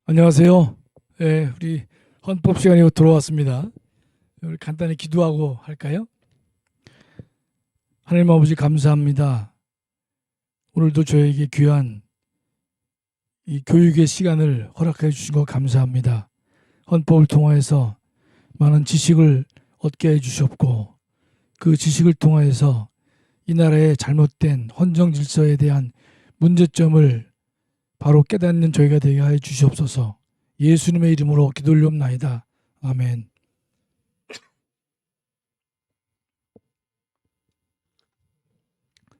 안녕하세요. 우리 헌법 시간이 돌아왔습니다. 우리 간단히 기도하고 할까요? 하나님 아버지 감사합니다. 오늘도 저에게 귀한 이 교육의 시간을 허락해 주신 것 감사합니다. 헌법을 통하여서 많은 지식을 얻게 해 주셨고, 그 지식을 통하여서 이 나라의 잘못된 헌정 질서에 대한 문제점을 바로 깨닫는 저희가 되게 하여 주시옵소서. 예수님의 이름으로 기도 올리옵나이다. 아멘.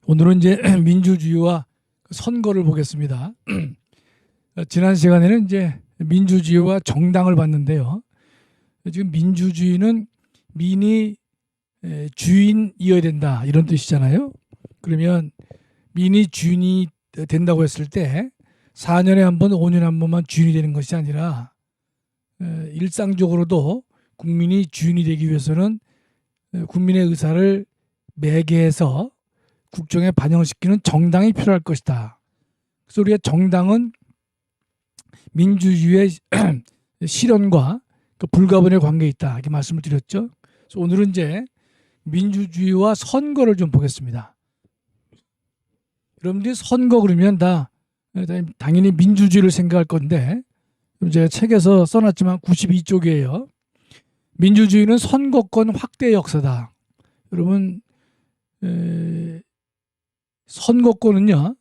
오늘은 이제 민주주의와 선거를 보겠습니다. 지난 시간에는 이제 민주주의와 정당을 봤는데요. 지금 민주주의는 민이 주인이어야 된다 이런 뜻이잖아요. 그러면 민이 주인이 된다고 했을 때 4년에 한 번, 5년에 한 번만 주인이 되는 것이 아니라 일상적으로도 국민이 주인이 되기 위해서는 국민의 의사를 매개해서 국정에 반영시키는 정당이 필요할 것이다. 그래서 우리가 정당은 민주주의의 실현과 그 불가분의 관계에 있다 이렇게 말씀을 드렸죠. 그래서 오늘은 이제 민주주의와 선거를 좀 보겠습니다. 여러분들이 선거 그러면 당연히 민주주의를 생각할 건데, 제가 책에서 써놨지만 92쪽이에요. 민주주의는 선거권 확대 역사다. 여러분, 선거권은요,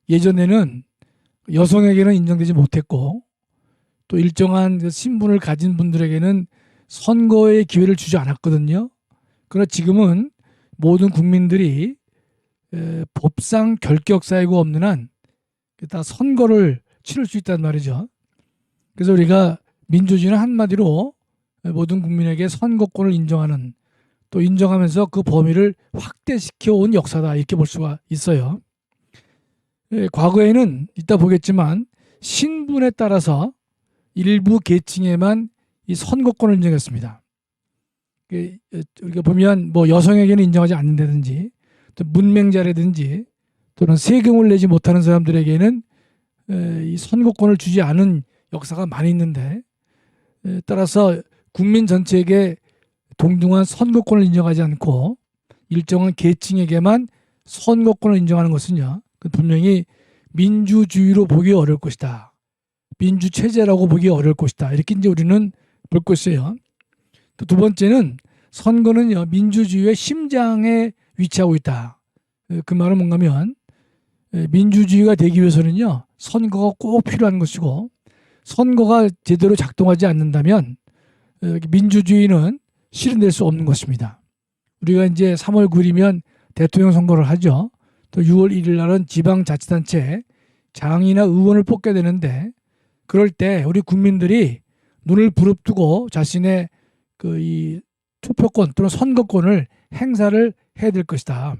예전에는 여성에게는 인정되지 못했고, 또 일정한 신분을 가진 분들에게는 선거의 기회를 주지 않았거든요. 그러나 지금은 모든 국민들이 법상 결격 사유가 없는 한 다 선거를 치를 수 있단 말이죠. 그래서 우리가 민주주의는 한마디로 모든 국민에게 선거권을 인정하는, 또 인정하면서 그 범위를 확대시켜 온 역사다 이렇게 볼 수가 있어요. 과거에는 이따 보겠지만 신분에 따라서 일부 계층에만 이 선거권을 인정했습니다. 우리가 보면 뭐 여성에게는 인정하지 않는다든지, 또 문맹자라든지, 또는 세금을 내지 못하는 사람들에게는 이 선거권을 주지 않은 역사가 많이 있는데, 따라서 국민 전체에게 동등한 선거권을 인정하지 않고 일정한 계층에게만 선거권을 인정하는 것은요, 분명히 민주주의로 보기 어려울 것이다. 민주체제라고 보기 어려울 것이다. 이렇게 이제 우리는 볼 것이에요. 또 두 번째는 선거는요, 민주주의의 심장에 위치하고 있다. 그 말은 뭔가 하면 민주주의가 되기 위해서는요, 선거가 꼭 필요한 것이고, 선거가 제대로 작동하지 않는다면 민주주의는 실현될 수 없는 것입니다. 우리가 이제 3월 9일이면 대통령 선거를 하죠. 또 6월 1일 날은 지방자치단체 장이나 의원을 뽑게 되는데, 그럴 때 우리 국민들이 눈을 부릅뜨고 자신의 이 투표권 또는 선거권을 행사를 해야 될 것이다.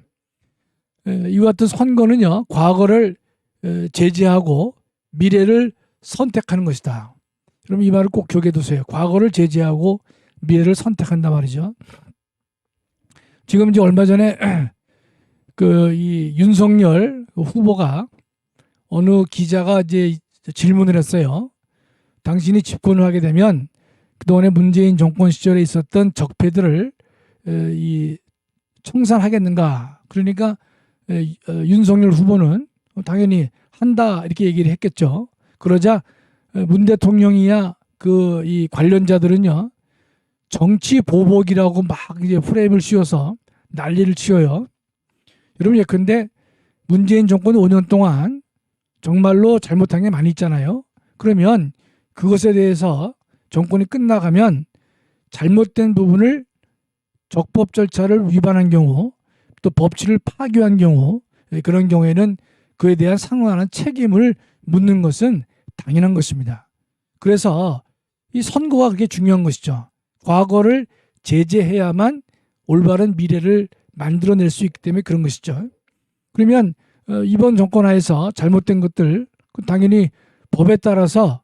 이와 같은 선거는요, 과거를 제재하고 미래를 선택하는 것이다. 그럼 이 말을 꼭 기억해 두세요. 과거를 제재하고 미래를 선택한다 말이죠. 지금 이제 얼마 전에 이 윤석열 후보가 어느 기자가 이제 질문을 했어요. 당신이 집권을 하게 되면 그동안에 문재인 정권 시절에 있었던 적폐들을 청산하겠는가? 그러니까 윤석열 후보는 당연히 한다 이렇게 얘기를 했겠죠. 그러자 문 대통령이야 이 관련자들은요, 정치 보복이라고 막 이제 프레임을 씌워서 난리를 치어요. 여러분, 예컨대 문재인 정권 5년 동안 정말로 잘못한 게 많이 있잖아요. 그러면 그것에 대해서 정권이 끝나가면 잘못된 부분을 적법 절차를 위반한 경우, 또 법치를 파괴한 경우, 그런 경우에는 그에 대한 상응하는 책임을 묻는 것은 당연한 것입니다. 그래서 이 선거가 그게 중요한 것이죠. 과거를 제재해야만 올바른 미래를 만들어낼 수 있기 때문에 그런 것이죠. 그러면 이번 정권 하에서 잘못된 것들, 당연히 법에 따라서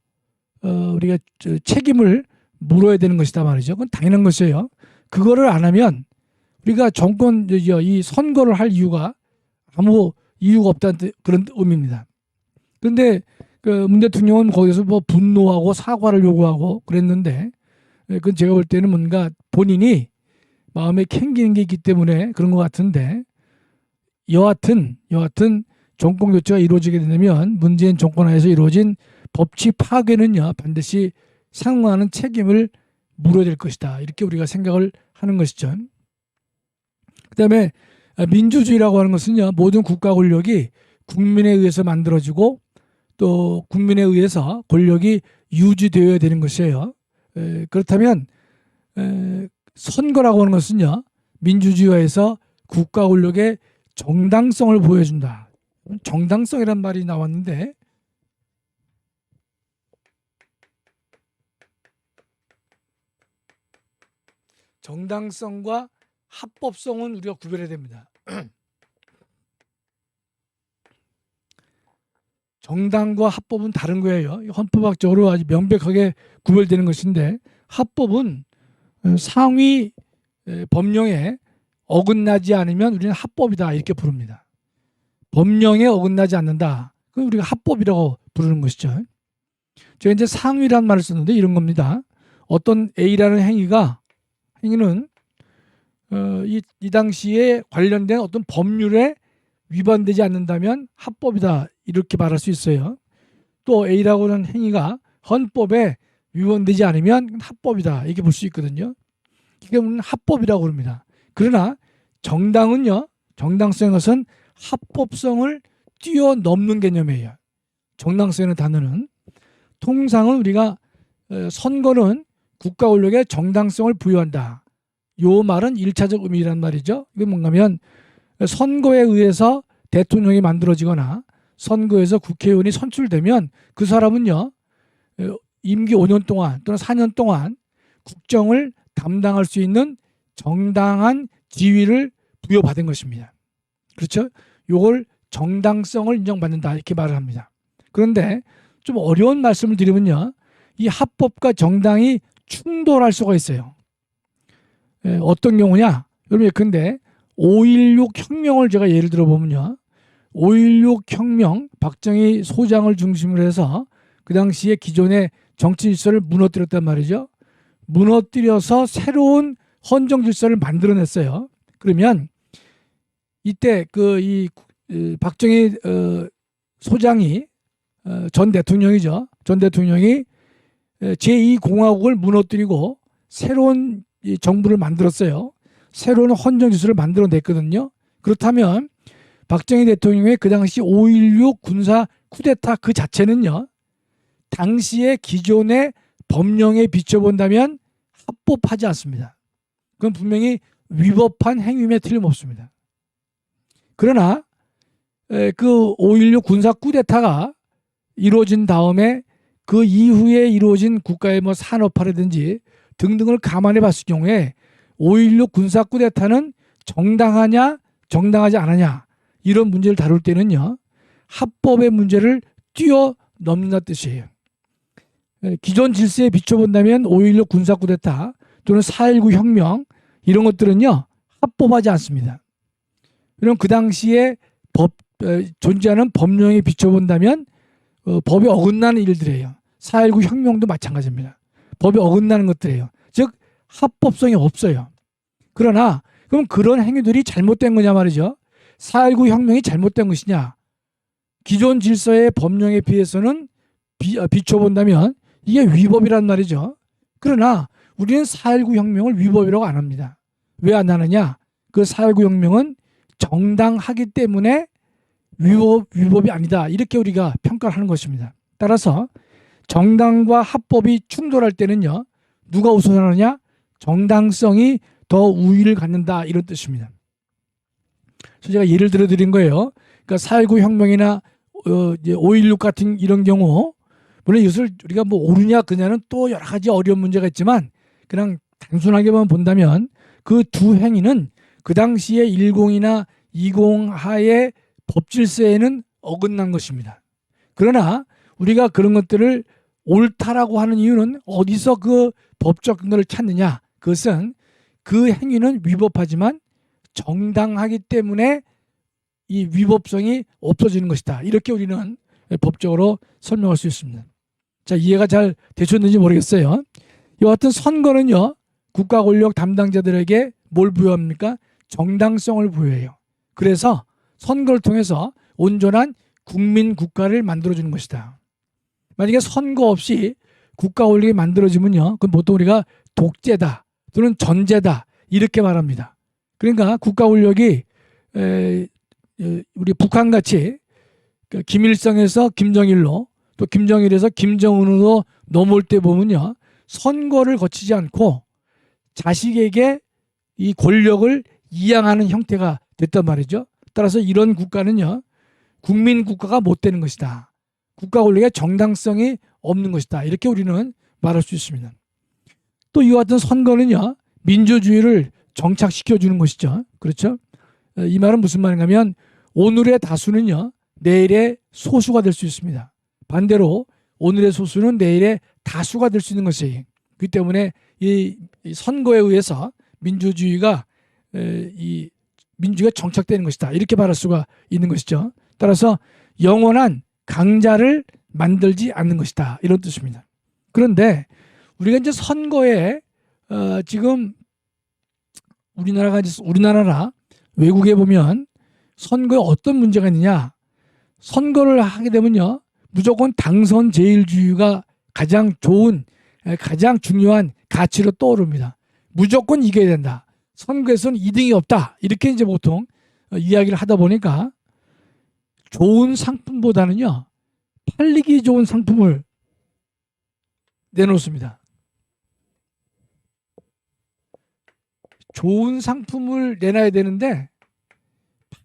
우리가 책임을 물어야 되는 것이다 말이죠. 그건 당연한 것이에요. 그거를 안 하면 우리가 이 선거를 할 이유가 아무 이유가 없다는 그런 의미입니다. 그런데 그 문 대통령은 거기서 뭐 분노하고 사과를 요구하고 그랬는데, 그건 제가 볼 때는 뭔가 본인이 마음에 캥기는 게 있기 때문에 그런 것 같은데, 여하튼 정권 교체가 이루어지게 되면 문재인 정권 하에서 이루어진 법치 파괴는요 반드시 상응하는 책임을 물어야 될 것이다, 이렇게 우리가 생각을 하는 것이죠. 그다음에 민주주의라고 하는 것은요 모든 국가 권력이 국민에 의해서 만들어지고 또 국민에 의해서 권력이 유지되어야 되는 것이에요. 그렇다면 선거라고 하는 것은요 민주주의에서 국가 권력의 정당성을 보여준다. 정당성이란 말이 나왔는데, 정당성과 합법성은 우리가 구별해야 됩니다. 정당과 합법은 다른 거예요. 헌법학적으로 아주 명백하게 구별되는 것인데, 합법은 상위 법령에 어긋나지 않으면 우리는 합법이다, 이렇게 부릅니다. 법령에 어긋나지 않는다, 그럼 우리가 합법이라고 부르는 것이죠. 제가 이제 상위란 말을 썼는데 이런 겁니다. 어떤 A라는 행위는 이 당시에 관련된 어떤 법률에 위반되지 않는다면 합법이다, 이렇게 말할 수 있어요. 또 A라고 하는 행위가 헌법에 위반되지 않으면 합법이다, 이렇게 볼 수 있거든요. 이게 우리는 합법이라고 합니다. 그러나 정당은요, 정당성인 것은 합법성을 뛰어넘는 개념이에요. 정당성이라는 단어는 통상은 우리가 선거는 국가 권력의 정당성을 부여한다, 요 말은 1차적 의미란 말이죠. 이게 뭔가면 선거에 의해서 대통령이 만들어지거나 선거에서 국회의원이 선출되면 그 사람은요 임기 5년 동안 또는 4년 동안 국정을 담당할 수 있는 정당한 지위를 부여받은 것입니다. 그렇죠? 요걸 정당성을 인정받는다, 이렇게 말을 합니다. 그런데 좀 어려운 말씀을 드리면요, 이 합법과 정당이 충돌할 수가 있어요. 어떤 경우냐? 여러분 예컨대 5.16 혁명을 제가 예를 들어보면요, 5.16 혁명, 박정희 소장을 중심으로 해서 그 당시에 기존의 정치 질서를 무너뜨렸단 말이죠. 무너뜨려서 새로운 헌정 질서를 만들어냈어요. 그러면 이때 이 박정희 소장이 전 대통령이죠. 전 대통령이 제2공화국을 무너뜨리고 새로운 정부를 만들었어요. 새로운 헌정 질서를 만들어냈거든요. 그렇다면 박정희 대통령의 그 당시 5.16 군사 쿠데타 그 자체는요, 당시의 기존의 법령에 비춰본다면 합법하지 않습니다. 그건 분명히 위법한 행위임에 틀림없습니다. 그러나 그 5.16 군사 쿠데타가 이루어진 다음에 그 이후에 이루어진 국가의 뭐 산업화라든지 등등을 감안해 봤을 경우에 5.16 군사 쿠데타는 정당하냐 정당하지 않느냐, 이런 문제를 다룰 때는요 합법의 문제를 뛰어넘는다는 뜻이에요. 기존 질서에 비춰본다면 5.16 군사 쿠데타 또는 4.19 혁명, 이런 것들은요 합법하지 않습니다. 그럼 그 당시에 존재하는 법령에 비춰본다면 법에 어긋나는 일들이에요. 4.19 혁명도 마찬가지입니다. 법에 어긋나는 것들이에요. 즉 합법성이 없어요. 그러나 그럼 그런 행위들이 잘못된 거냐 말이죠. 4.19 혁명이 잘못된 것이냐? 기존 질서의 법령에 비해서는 비춰본다면 이게 위법이란 말이죠. 그러나 우리는 4.19 혁명을 위법이라고 안 합니다. 왜 안 하느냐? 그 4.19 혁명은 정당하기 때문에 위법이 아니다, 이렇게 우리가 평가를 하는 것입니다. 따라서 정당과 합법이 충돌할 때는요 누가 우선하느냐? 정당성이 더 우위를 갖는다, 이런 뜻입니다. 그래서 제가 예를 들어 드린 거예요. 그러니까 4.19 혁명이나 5.16 같은 이런 경우, 물론 이것을 우리가 뭐 옳으냐 그냐는 또 여러 가지 어려운 문제가 있지만 그냥 단순하게만 본다면 그 두 행위는 그 당시에 10이나 20 하의 법질서에는 어긋난 것입니다. 그러나 우리가 그런 것들을 옳다라고 하는 이유는 어디서 그 법적 근거를 찾느냐? 그것은 그 행위는 위법하지만 정당하기 때문에 이 위법성이 없어지는 것이다, 이렇게 우리는 법적으로 설명할 수 있습니다. 자, 이해가 잘 되셨는지 모르겠어요. 이와 같은 선거는요, 국가 권력 담당자들에게 뭘 부여합니까? 정당성을 부여해요. 그래서 선거를 통해서 온전한 국민 국가를 만들어주는 것이다. 만약에 선거 없이 국가 권력이 만들어지면요, 그건 보통 우리가 독재다 또는 전제다 이렇게 말합니다. 그러니까 국가 권력이 우리 북한같이 김일성에서 김정일로 또 김정일에서 김정은으로 넘어올 때 보면요, 선거를 거치지 않고 자식에게 이 권력을 이양하는 형태가 됐단 말이죠. 따라서 이런 국가는요, 국민 국가가 못 되는 것이다. 국가 권력의 정당성이 없는 것이다. 이렇게 우리는 말할 수 있습니다. 또 이와 같은 선거는요, 민주주의를 정착시켜주는 것이죠. 그렇죠? 이 말은 무슨 말인가면 오늘의 다수는요, 내일의 소수가 될 수 있습니다. 반대로 오늘의 소수는 내일의 다수가 될 수 있는 것이에요. 그렇기 때문에 이 선거에 의해서 민주주의가 정착되는 것이다. 이렇게 말할 수가 있는 것이죠. 따라서 영원한 강자를 만들지 않는 것이다. 이런 뜻입니다. 그런데 우리가 이제 선거에 지금 우리나라나 외국에 보면 선거에 어떤 문제가 있느냐? 선거를 하게 되면요, 무조건 당선 제일주의가 가장 좋은, 가장 중요한 가치로 떠오릅니다. 무조건 이겨야 된다. 선거에서는 2등이 없다. 이렇게 이제 보통 이야기를 하다 보니까 좋은 상품보다는요, 팔리기 좋은 상품을 내놓습니다. 좋은 상품을 내놔야 되는데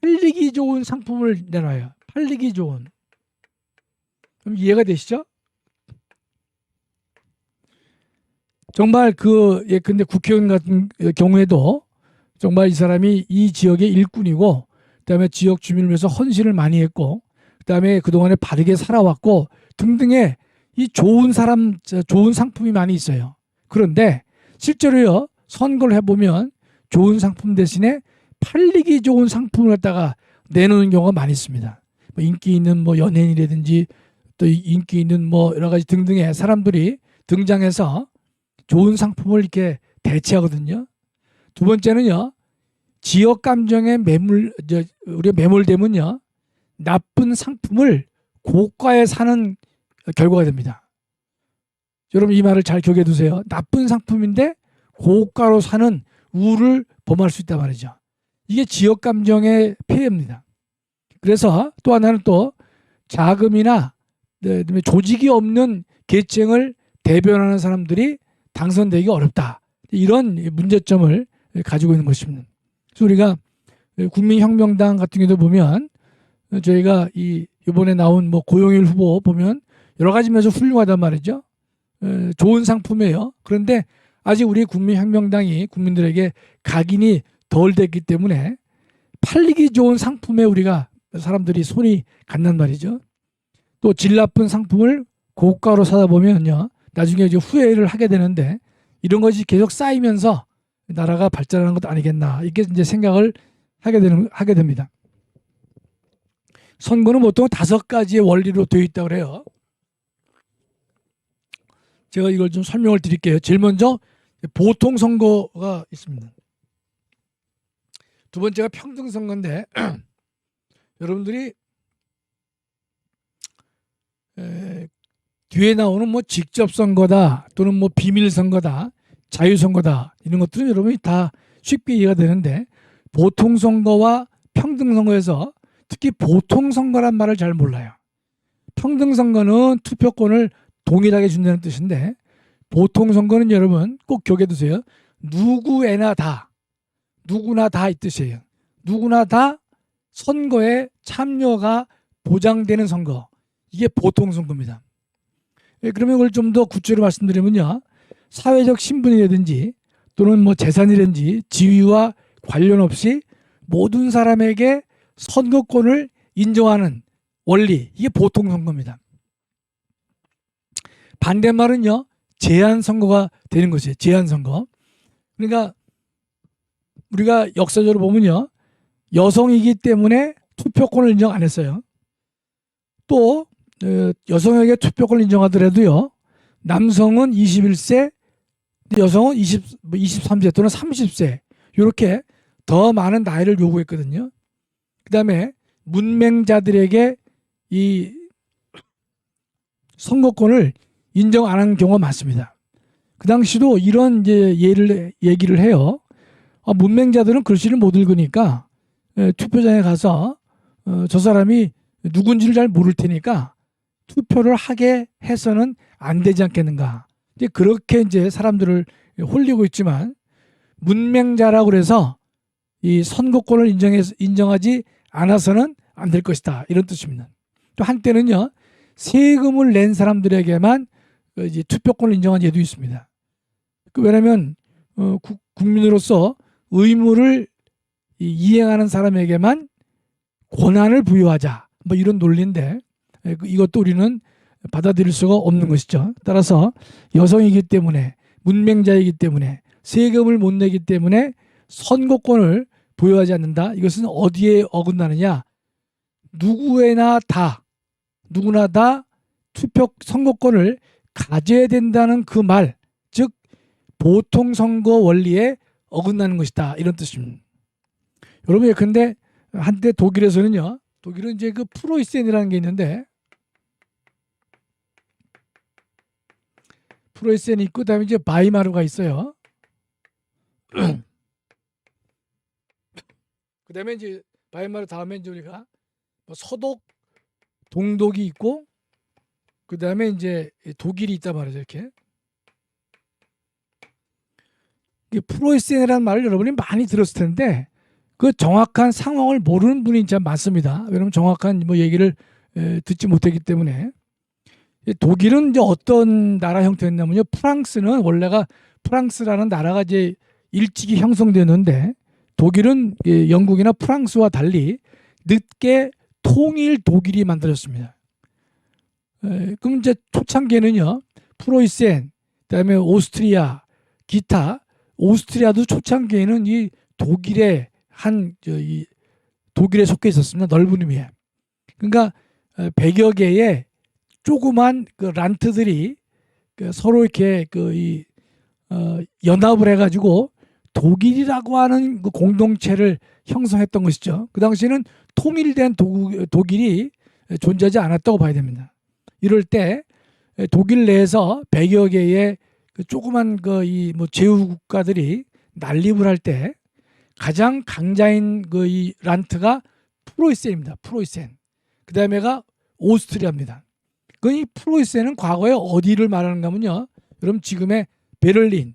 팔리기 좋은 상품을 내놔요. 팔리기 좋은. 그럼 이해가 되시죠? 정말 근데 국회의원 같은 경우에도 정말 이 사람이 이 지역의 일꾼이고, 그다음에 지역 주민을 위해서 헌신을 많이 했고, 그다음에 그동안에 바르게 살아왔고 등등의 이 좋은 상품이 많이 있어요. 그런데 실제로요, 선거를 해보면 좋은 상품 대신에 팔리기 좋은 상품을 갖다가 내놓는 경우가 많이 있습니다. 인기 있는 연예인이라든지 또 인기 있는 여러 가지 등등의 사람들이 등장해서 좋은 상품을 이렇게 대체하거든요. 두 번째는요, 지역 감정에 우리가 매몰되면요, 나쁜 상품을 고가에 사는 결과가 됩니다. 여러분 이 말을 잘 기억해 두세요. 나쁜 상품인데 고가로 사는 우를 범할 수 있단 말이죠. 이게 지역 감정의 폐해입니다. 그래서 또 하나는 또 자금이나 조직이 없는 계층을 대변하는 사람들이 당선되기 어렵다. 이런 문제점을 가지고 있는 것입니다. 그래서 우리가 국민혁명당 같은 경우도 보면 저희가 이번에 나온 고용일 후보 보면 여러 가지 면에서 훌륭하단 말이죠. 좋은 상품이에요. 그런데 아직 우리 국민혁명당이 국민들에게 각인이 덜 됐기 때문에 팔리기 좋은 상품에 우리가 사람들이 손이 간단 말이죠. 또 질 나쁜 상품을 고가로 사다 보면요, 나중에 이제 후회를 하게 되는데 이런 것이 계속 쌓이면서 나라가 발전하는 것도 아니겠나, 이렇게 이제 생각을 하게 됩니다. 선거는 보통 5가지의 원리로 되어 있다고 그래요. 제가 이걸 좀 설명을 드릴게요. 제일 먼저 보통 선거가 있습니다. 두 번째가 평등 선거인데 여러분들이 뒤에 나오는 직접 선거다 또는 비밀 선거다, 자유 선거다, 이런 것들은 여러분이 다 쉽게 이해가 되는데, 보통 선거와 평등 선거에서 특히 보통 선거란 말을 잘 몰라요. 평등 선거는 투표권을 동일하게 준다는 뜻인데, 보통 선거는 여러분 꼭 기억해 두세요. 누구나 다 이 뜻이에요. 누구나 다 선거에 참여가 보장되는 선거, 이게 보통 선거입니다. 그러면 이걸 좀 더 구체로 말씀드리면요, 사회적 신분이라든지 또는 재산이라든지 지위와 관련 없이 모든 사람에게 선거권을 인정하는 원리, 이게 보통 선거입니다. 반대말은요, 제한 선거가 되는 것이에요. 제한 선거. 그러니까 우리가 역사적으로 보면요, 여성이기 때문에 투표권을 인정 안 했어요. 또 여성에게 투표권을 인정하더라도요. 남성은 21세, 여성은 23세 또는 30세 이렇게 더 많은 나이를 요구했거든요. 그 다음에 문맹자들에게 이 선거권을 인정 안 한 경우가 많습니다. 그 당시도 이런 이제 얘기를 해요. 문맹자들은 글씨를 못 읽으니까 투표장에 가서 저 사람이 누군지를 잘 모를 테니까 투표를 하게 해서는 안 되지 않겠는가. 이제 그렇게 이제 사람들을 홀리고 있지만 문맹자라고 그래서 이 선거권을 인정하지 않아서는 안 될 것이다. 이런 뜻입니다. 또 한때는요. 세금을 낸 사람들에게만 이제 투표권을 인정한 예도 있습니다. 왜냐하면 국민으로서 의무를 이행하는 사람에게만 권한을 부여하자. 뭐 이런 논리인데 이것도 우리는 받아들일 수가 없는 것이죠. 따라서 여성이기 때문에 문맹자이기 때문에 세금을 못 내기 때문에 선거권을 부여하지 않는다. 이것은 어디에 어긋나느냐. 누구나 다 선거권을 가져야 된다는 그 말, 즉 보통선거 원리에 어긋나는 것이다. 이런 뜻입니다. 여러분 예컨대 한때 독일에서는요. 독일은 이제 그 프로이센이라는 게 있는데 프로이센이 있고 그다음에 이제 바이마르가 있어요. 그다음에 이제 바이마르 다음에 이제 우리가 뭐 서독, 동독이 있고 그다음에 이제 독일이 있단 말이죠. 이렇게. 프로이센이라는 말을 여러분이 많이 들었을 텐데 그 정확한 상황을 모르는 분이 진짜 많습니다. 왜냐하면 정확한 뭐 얘기를 듣지 못했기 때문에. 독일은 이제 어떤 나라 형태였냐면요. 프랑스는 원래가 프랑스라는 나라가 이제 일찍이 형성되는데 독일은 영국이나 프랑스와 달리 늦게 통일 독일이 만들어졌습니다. 그럼 이제 초창기에는요. 프로이센, 그다음에 오스트리아, 기타 오스트리아도 초창기에는 이 독일의 독일에 속해 있었습니다. 넓은 의미에. 그러니까 100여 개의 조그만 그 란트들이 서로 이렇게 연합을 해가지고 독일이라고 하는 그 공동체를 형성했던 것이죠. 그 당시에는 통일된 독일이 존재하지 않았다고 봐야 됩니다. 이럴 때 독일 내에서 100여 개의 그 조그만 뭐 제후국가들이 난립을 할 때 가장 강자인 이 란트가 프로이센입니다. 프로이센. 그 다음에가 오스트리아입니다. 이 프로이센은 과거에 어디를 말하는가 하면요. 여러분 지금의 베를린,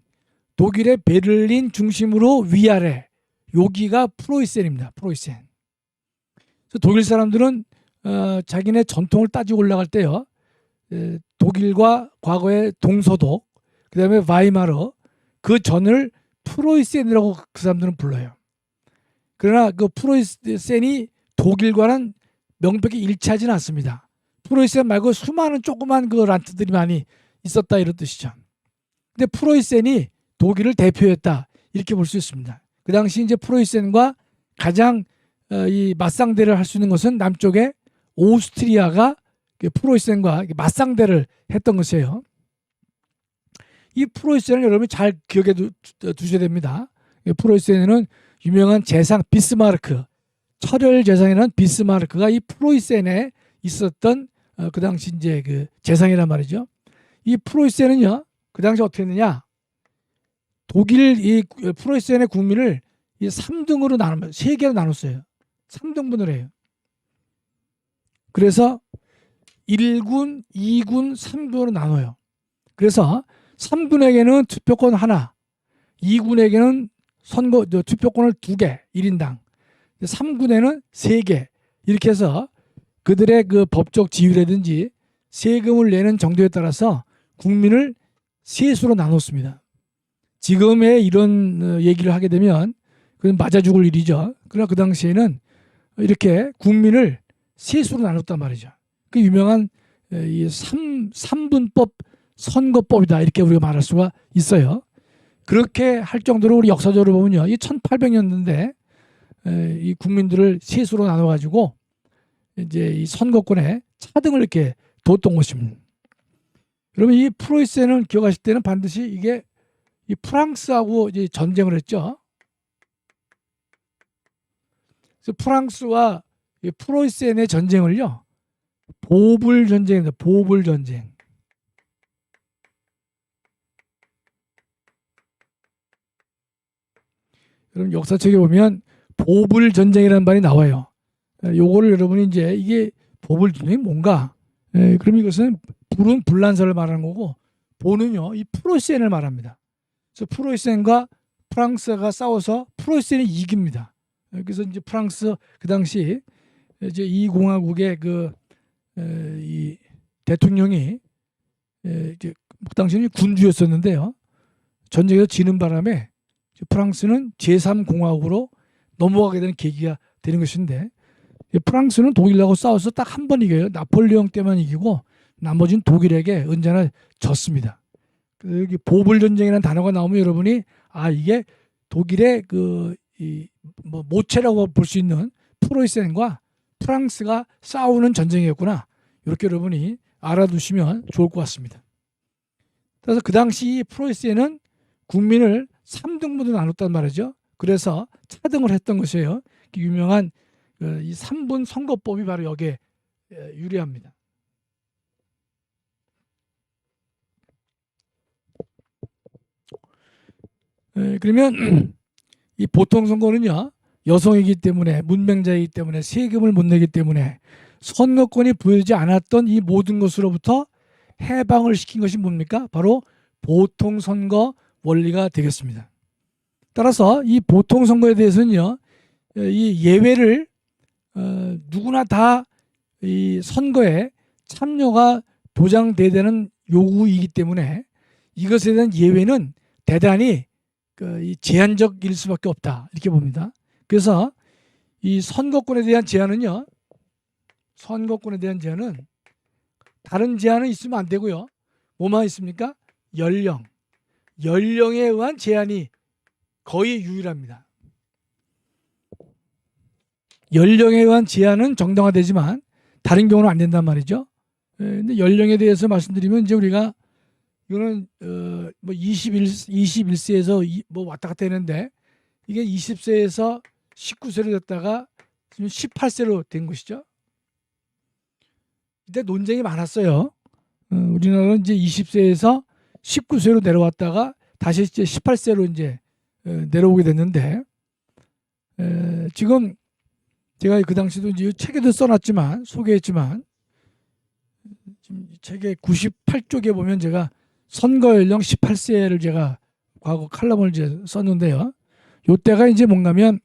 독일의 베를린 중심으로 위아래 여기가 프로이센입니다. 프로이센. 그래서 독일 사람들은 자기네 전통을 따지고 올라갈 때요. 독일과 과거의 동서독, 그 다음에 바이마르 그 전을 프로이센이라고 그 사람들은 불러요. 그러나 그 프로이센이 독일과는 명백히 일치하지는 않습니다. 프로이센 말고 수많은 조그만 그 란트들이 많이 있었다 이런 뜻이죠. 근데 프로이센이 독일을 대표했다 이렇게 볼 수 있습니다. 그 당시 이제 프로이센과 가장 이 맞상대를 할 수 있는 것은 남쪽에 오스트리아가 프로이센과 맞상대를 했던 것이에요. 이 프로이센을 여러분이 잘 기억해 두셔야 됩니다. 프로이센에는 유명한 재상 비스마르크, 철혈 재상이라는 비스마르크가 이 프로이센에 있었던 그 당시 이제 그 재상이란 말이죠. 이 프로이센은요, 그 당시 어떻게 했느냐? 독일 이 프로이센의 국민을 이 3등으로 나누면 3개로 나눴어요. 3등분을 해요. 그래서 1군, 2군, 3군으로 나눠요. 그래서 3군에게는 투표권 하나, 2군에게는 투표권을 2개, 1인당. 3군에는 3개. 이렇게 해서 그들의 그 법적 지위라든지 세금을 내는 정도에 따라서 국민을 세수로 나눴습니다. 지금의 이런 얘기를 하게 되면 그건 맞아 죽을 일이죠. 그러나 그 당시에는 이렇게 국민을 세수로 나눴단 말이죠. 그 유명한 이 3분법 선거법이다 이렇게 우리가 말할 수가 있어요. 그렇게 할 정도로 우리 역사적으로 보면요, 이 1800년대인데 이 국민들을 세수로 나눠가지고 이제 이 선거권에 차등을 이렇게 뒀던 것입니다. 여러분 이 프로이센은 기억하실 때는 반드시 이게 이 프랑스하고 이제 전쟁을 했죠. 그래서 프랑스와 이 프로이센의 전쟁을요, 보불 전쟁입니다. 보불 전쟁. 여러분 역사책에 보면 보불 전쟁이라는 말이 나와요. 요거를 여러분이 이제 이게 보불 전쟁이 뭔가? 그럼 이것은 불은 불란서를 말하는 거고, 보는요 이 프로이센을 말합니다. 그래서 프로이센과 프랑스가 싸워서 프로이센이 이깁니다. 그래서 이제 프랑스 그 당시 이제 이 공화국의 이 대통령이 이제 그 당시는 군주였었는데요. 전쟁에서 지는 바람에 프랑스는 제3공화국으로 넘어가게 되는 계기가 되는 것인데, 프랑스는 독일하고 싸워서 딱 한 번 이겨요. 나폴레옹 때만 이기고 나머지는 독일에게 언제나 졌습니다. 여기 보불 전쟁이라는 단어가 나오면 여러분이 이게 독일의 뭐 모체라고 볼 수 있는 프로이센과 프랑스가 싸우는 전쟁이었구나, 이렇게 여러분이 알아두시면 좋을 것 같습니다. 그래서 그 당시 프로이센은 국민을 3등분으로 나눴단 말이죠. 그래서 차등을 했던 것이에요. 유명한 이 3분 선거법이 바로 여기에 유리합니다. 그러면 이 보통 선거는요, 여성이기 때문에, 문맹자이기 때문에, 세금을 못 내기 때문에 선거권이 부여되지 않았던 이 모든 것으로부터 해방을 시킨 것이 뭡니까? 바로 보통 선거 원리가 되겠습니다. 따라서 이 보통 선거에 대해서는요, 이 예외를 누구나 다 이 선거에 참여가 보장돼야 되는 요구이기 때문에 이것에 대한 예외는 대단히 이 제한적일 수밖에 없다, 이렇게 봅니다. 그래서 이 선거권에 대한 제한은요, 다른 제한은 있으면 안 되고요. 뭐만 있습니까? 연령에 의한 제한이 거의 유일합니다. 연령에 의한 제한은 정당화되지만 다른 경우는 안 된단 말이죠. 근데 연령에 대해서 말씀드리면 이제 우리가 이거는 뭐 21세에서 뭐 왔다 갔다 했는데, 이게 20세에서 19세로 됐다가 지금 18세로 된 것이죠. 이때 논쟁이 많았어요. 우리나라는 이제 20세에서 19세로 내려왔다가 다시 이제 18세로 이제 내려오게 됐는데, 지금 제가 그 당시도 이제 책에도 써놨지만, 소개했지만, 지금 책의 98쪽에 보면 제가 선거 연령 18세를 제가 과거 칼럼을 이제 썼는데요. 요때가 이제 뭔가면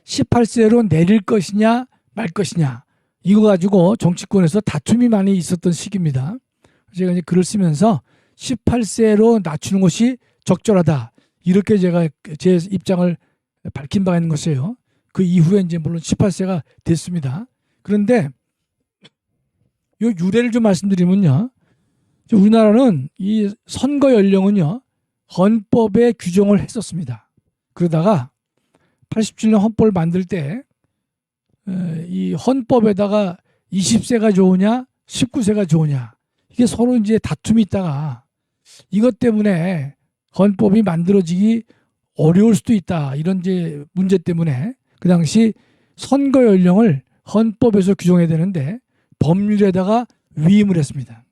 18세로 내릴 것이냐 말 것이냐, 이거 가지고 정치권에서 다툼이 많이 있었던 시기입니다. 제가 이제 글을 쓰면서 18세로 낮추는 것이 적절하다, 이렇게 제가 제 입장을 밝힌 바가 있는 것이에요. 그 이후에 이제 물론 18세가 됐습니다. 그런데 이 유래를 좀 말씀드리면요, 우리나라는 이 선거 연령은요, 헌법에 규정을 했었습니다. 그러다가 87년 헌법을 만들 때 이 헌법에다가 20세가 좋으냐 19세가 좋으냐, 이게 서로 이제 다툼이 있다가 이것 때문에 헌법이 만들어지기 어려울 수도 있다, 이런 이제 문제 때문에 그 당시 선거 연령을 헌법에서 규정해야 되는데 법률에다가 위임을 했습니다.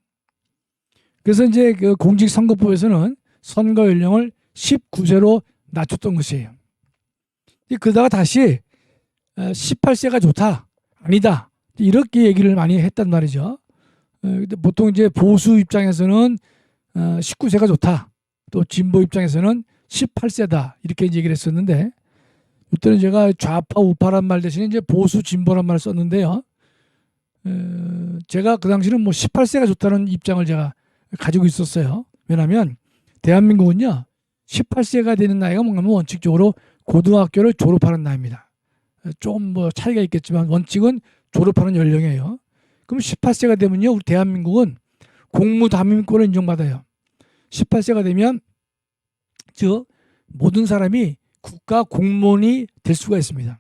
그래서 이제 그 공직선거법에서는 선거 연령을 19세로 낮췄던 것이에요. 그러다가 다시 18세가 좋다, 아니다, 이렇게 얘기를 많이 했단 말이죠. 근데 보통 이제 보수 입장에서는 19세가 좋다, 또 진보 입장에서는 18세다, 이렇게 얘기를 했었는데, 이때는 제가 좌파 우파란 말 대신에 이제 보수 진보란 말을 썼는데요. 제가 그 당시는 뭐 18세가 좋다는 입장을 제가 가지고 있었어요. 왜냐하면 대한민국은요, 18세가 되는 나이가 뭔가면 원칙적으로 고등학교를 졸업하는 나이입니다. 좀 뭐 차이가 있겠지만 원칙은 졸업하는 연령이에요. 그럼 18세가 되면요, 우리 대한민국은 공무담임권을 인정받아요. 18세가 되면 즉 모든 사람이 국가 공무원이 될 수가 있습니다.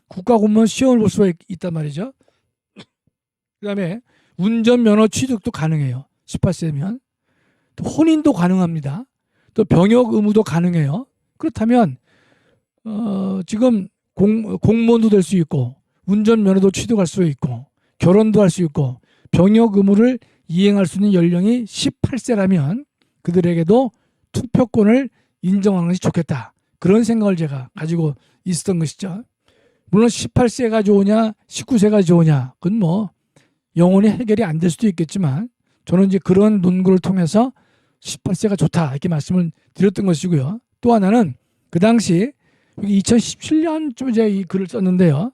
국가 공무원 시험을 볼 수가 있단 말이죠. 그 다음에 운전면허 취득도 가능해요. 18세면. 또 혼인도 가능합니다. 또 병역 의무도 가능해요. 그렇다면 지금 공무원도 될 수 있고 운전면허도 취득할 수 있고 결혼도 할 수 있고 병역 의무를 이행할 수 있는 연령이 18세라면 그들에게도 투표권을 인정하는 것이 좋겠다. 그런 생각을 제가 가지고 있었던 것이죠. 물론 18세가 좋으냐 19세가 좋으냐 그건 뭐 영원히 해결이 안 될 수도 있겠지만 저는 이제 그런 논구를 통해서 18세가 좋다 이렇게 말씀을 드렸던 것이고요. 또 하나는 그 당시 2017년쯤에 제가 이 글을 썼는데요.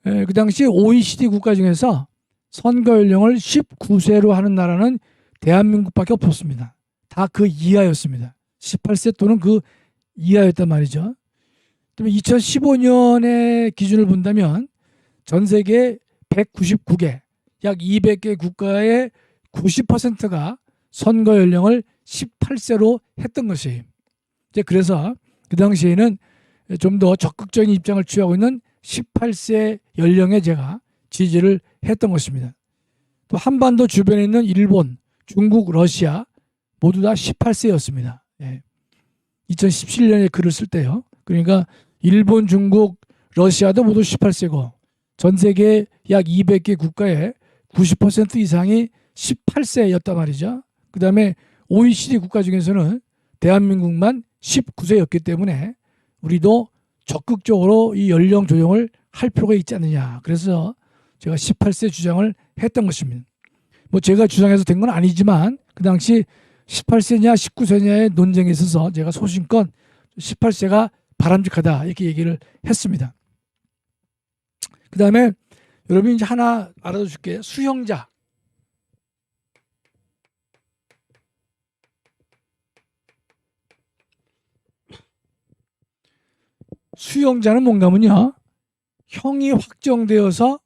그 당시 OECD 국가 중에서 선거 연령을 19세로 하는 나라는 대한민국밖에 없었습니다. 다 그 이하였습니다. 18세 또는 그 이하였단 말이죠. 2015년의 기준을 본다면 전 세계 199개, 약 200개 국가의 90%가 선거 연령을 18세로 했던 것이에요. 그래서 그 당시에는 좀 더 적극적인 입장을 취하고 있는 18세 연령에 제가 지지를 했던 것입니다. 또 한반도 주변에 있는 일본, 중국, 러시아 모두 다 18세였습니다. 2017년에 글을 쓸 때요. 그러니까 일본, 중국, 러시아도 모두 18세고 전 세계 약 200개 국가의 90% 이상이 18세였단 말이죠. 그 다음에 OECD 국가 중에서는 대한민국만 19세였기 때문에 우리도 적극적으로 이 연령 조정을 할 필요가 있지 않느냐. 그래서 제가 18세 주장을 했던 것입니다. 뭐 제가 주장해서 된 건 아니지만 그 당시 18세냐 19세냐의 논쟁에 있어서 제가 소신껏 18세가 바람직하다 이렇게 얘기를 했습니다. 그 다음에 여러분이 이제 하나 알아둬 줄게요. 수용자. 수용자는 뭔가면요. 형이 확정되어서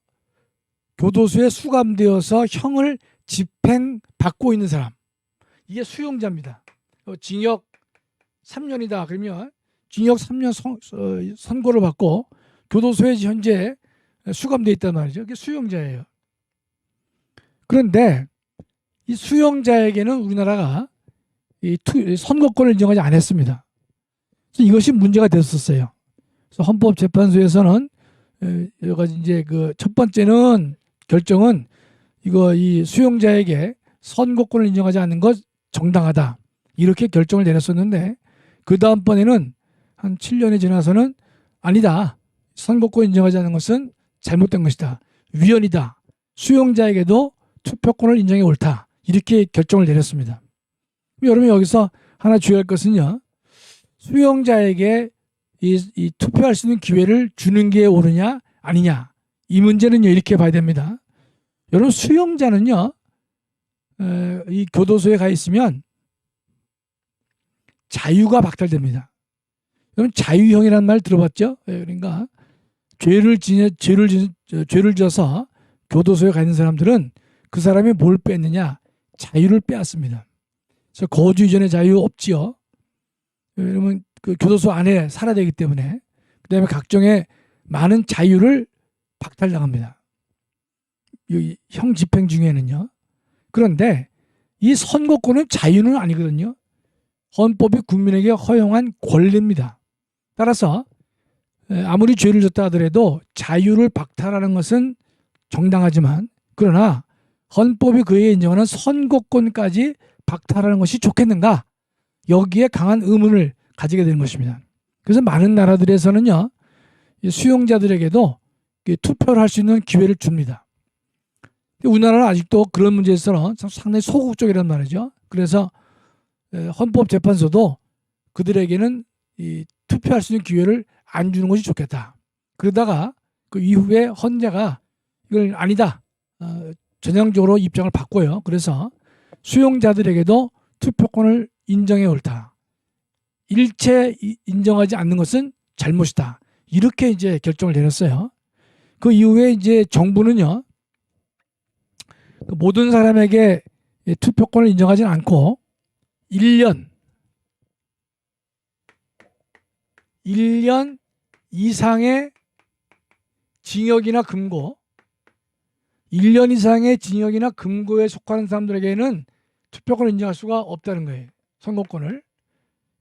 교도소에 수감되어서 형을 집행받고 있는 사람. 이게 수용자입니다. 징역 3년이다. 그러면 징역 3년 선고를 받고 교도소에 현재 수감되어 있단 말이죠. 그게 수용자예요. 그런데 이 수용자에게는 우리나라가 이 선거권을 인정하지 않았습니다. 그래서 이것이 문제가 됐었어요. 그래서 헌법재판소에서는 여러 가지 이제 그 첫 번째는 결정은 이 수용자에게 선거권을 인정하지 않는 것 정당하다 이렇게 결정을 내렸었는데 그 다음번에는 한 7년이 지나서는 아니다. 선거권 인정하지 않는 것은 잘못된 것이다. 위헌이다. 수용자에게도 투표권을 인정해 옳다. 이렇게 결정을 내렸습니다. 여러분 여기서 하나 주의할 것은요. 수용자에게 이 투표할 수 있는 기회를 주는 게 옳으냐 아니냐. 이 문제는요 이렇게 봐야 됩니다. 여러분 수용자는요. 이 교도소에 가 있으면 자유가 박탈됩니다. 여러분 자유형이라는 말 들어봤죠? 그러니까 죄를 져서 교도소에 가 있는 사람들은 그 사람이 뭘 뺐느냐? 자유를 빼앗습니다. 그래서 거주 이전의 자유 없지요. 왜냐면 그 교도소 안에 살아야 되기 때문에 그다음에 각종의 많은 자유를 박탈당합니다. 형 집행 중에는요. 그런데 이 선거권은 자유는 아니거든요. 헌법이 국민에게 허용한 권리입니다. 따라서 아무리 죄를 졌다 하더라도 자유를 박탈하는 것은 정당하지만 그러나 헌법이 그에 인정하는 선거권까지 박탈하는 것이 좋겠는가? 여기에 강한 의문을 가지게 되는 것입니다. 그래서 많은 나라들에서는요. 수용자들에게도 투표를 할 수 있는 기회를 줍니다. 우리나라는 아직도 그런 문제에서는 상당히 소극적이란 말이죠. 그래서 헌법재판소도 그들에게는 이 투표할 수 있는 기회를 안 주는 것이 좋겠다. 그러다가 그 이후에 헌재가 이걸 아니다. 전향적으로 입장을 바꿔요. 그래서 수용자들에게도 투표권을 인정해 옳다. 일체 인정하지 않는 것은 잘못이다. 이렇게 이제 결정을 내렸어요. 그 이후에 이제 정부는요. 모든 사람에게 투표권을 인정하지는 않고 1년 이상의 징역이나 금고 1년 이상의 징역이나 금고에 속하는 사람들에게는 투표권을 인정할 수가 없다는 거예요. 선거권을.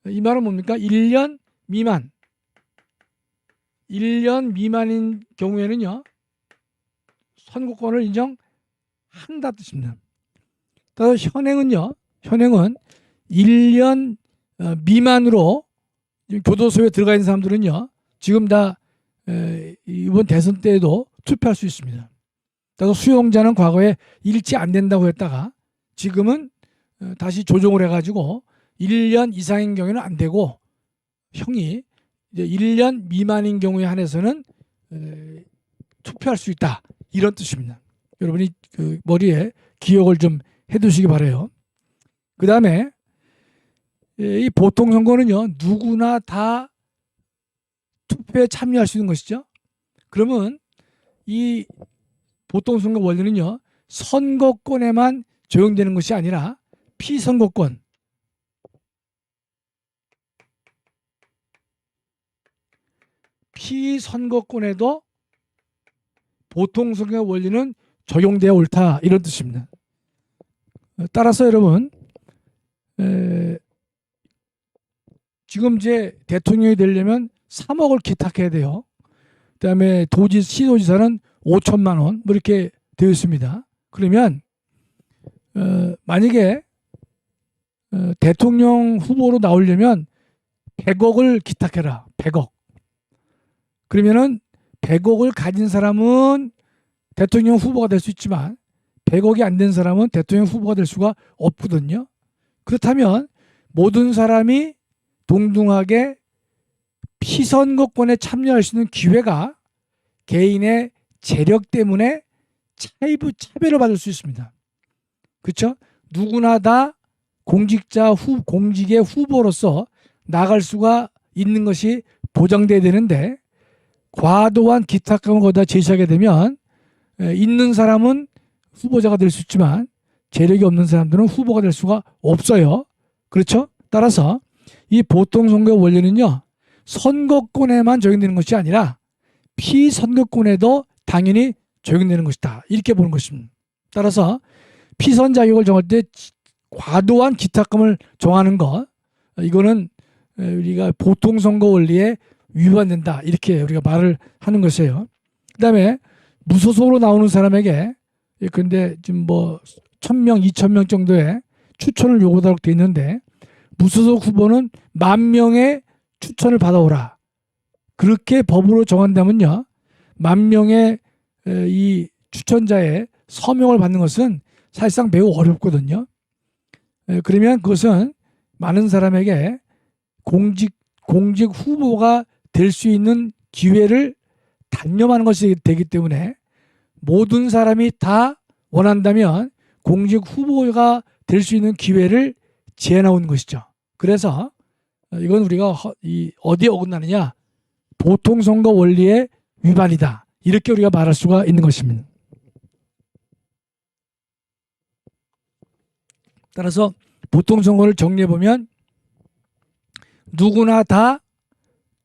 이 말은 뭡니까? 1년 미만. 1년 미만인 경우에는요. 선거권을 인정한다 뜻입니다. 따라서 현행은 1년 미만으로 교도소에 들어가 있는 사람들은요. 지금 다 이번 대선 때에도 투표할 수 있습니다. 따라서 수용자는 과거에 일치 안 된다고 했다가 지금은 다시 조정을 해가지고 1년 이상인 경우에는 안 되고 형이 이제 1년 미만인 경우에 한해서는 투표할 수 있다. 이런 뜻입니다. 여러분이 그 머리에 기억을 좀 해두시기 바라요. 그 다음에 이 보통선거는요. 누구나 다 투표에 참여할 수 있는 것이죠. 그러면 이 보통선거 원리는요. 선거권에만 적용되는 것이 아니라 피선거권, 피선거권에도 보통선거 원리는 적용되어 옳다. 이런 뜻입니다. 따라서 여러분 지금 이제 대통령이 되려면 3억을 기탁해야 돼요. 그다음에 시도지사는 5천만 원 뭐 이렇게 되어 있습니다. 그러면 만약에 대통령 후보로 나오려면 100억을 기탁해라. 100억. 그러면은 100억을 가진 사람은 대통령 후보가 될 수 있지만 100억이 안 된 사람은 대통령 후보가 될 수가 없거든요. 그렇다면 모든 사람이 동등하게 피선거권에 참여할 수 있는 기회가 개인의 재력 때문에 차별을 받을 수 있습니다. 그렇죠? 누구나 다 공직의 후보로서 나갈 수가 있는 것이 보장돼야 되는데 과도한 기탁감을 거기다 제시하게 되면 있는 사람은 후보자가 될 수 있지만 재력이 없는 사람들은 후보가 될 수가 없어요. 그렇죠? 따라서 이 보통선거 원리는요. 선거권에만 적용되는 것이 아니라 피선거권에도 당연히 적용되는 것이다. 이렇게 보는 것입니다. 따라서 피선 자격을 정할 때 과도한 기탁금을 정하는 것 이거는 우리가 보통선거 원리에 위반된다. 이렇게 우리가 말을 하는 것이에요. 그 다음에 무소속으로 나오는 사람에게 근데 지금 뭐 1,000명, 2,000명 정도의 추천을 요구하도록 되어 있는데 무소속 후보는 10,000명의 추천을 받아오라. 그렇게 법으로 정한다면요. 10,000명의 이 추천자의 서명을 받는 것은 사실상 매우 어렵거든요. 그러면 그것은 많은 사람에게 공직 후보가 될 수 있는 기회를 단념하는 것이 되기 때문에 모든 사람이 다 원한다면 공직 후보가 될 수 있는 기회를 제한하고 있는 것이죠. 그래서 이건 우리가 어디에 어긋나느냐? 보통선거 원리의 위반이다. 이렇게 우리가 말할 수가 있는 것입니다. 따라서 보통선거를 정리해보면 누구나 다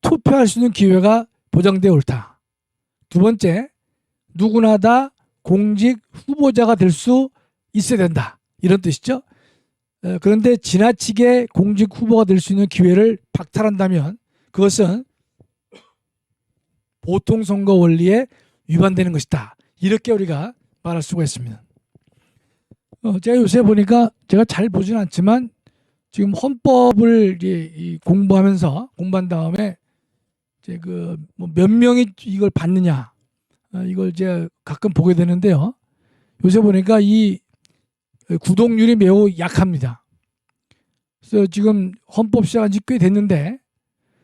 투표할 수 있는 기회가 보장되어 옳다. 두 번째, 누구나 다 공직 후보자가 될 수 있어야 된다. 이런 뜻이죠. 그런데 지나치게 공직 후보가 될 수 있는 기회를 박탈한다면 그것은 보통선거 원리에 위반되는 것이다. 이렇게 우리가 말할 수가 있습니다. 제가 요새 보니까 제가 잘 보지는 않지만 지금 헌법을 공부한 다음에 이제 뭐 몇 명이 이걸 받느냐 이걸 이제 가끔 보게 되는데요. 요새 보니까 이 구독률이 매우 약합니다. 그래서 지금 헌법 시작한 지 꽤 됐는데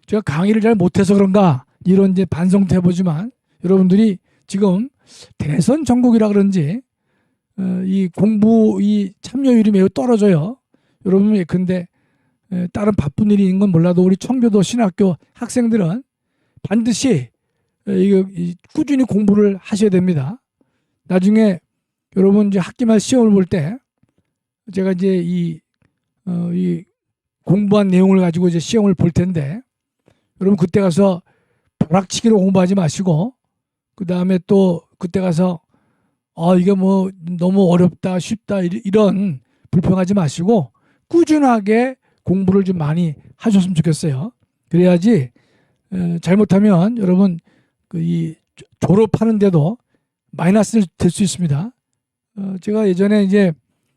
제가 강의를 잘 못해서 그런가 이런 이제 반성도 해보지만 여러분들이 지금 대선 전국이라 그런지 이 참여율이 매우 떨어져요. 여러분 예컨대 다른 바쁜 일이 있는 건 몰라도 우리 청교도 신학교 학생들은 반드시 꾸준히 공부를 하셔야 됩니다. 나중에 여러분 이제 학기말 시험을 볼 때 제가 이제 이 공부한 내용을 가지고 이제 시험을 볼 텐데 여러분 그때 가서 벼락치기로 공부하지 마시고 그 다음에 또 그때 가서 이게 뭐 너무 어렵다, 쉽다 이런 불평하지 마시고 꾸준하게 공부를 좀 많이 하셨으면 좋겠어요. 그래야지 잘못하면 여러분 이 졸업하는데도 마이너스 될 수 있습니다. 제가 예전에 이제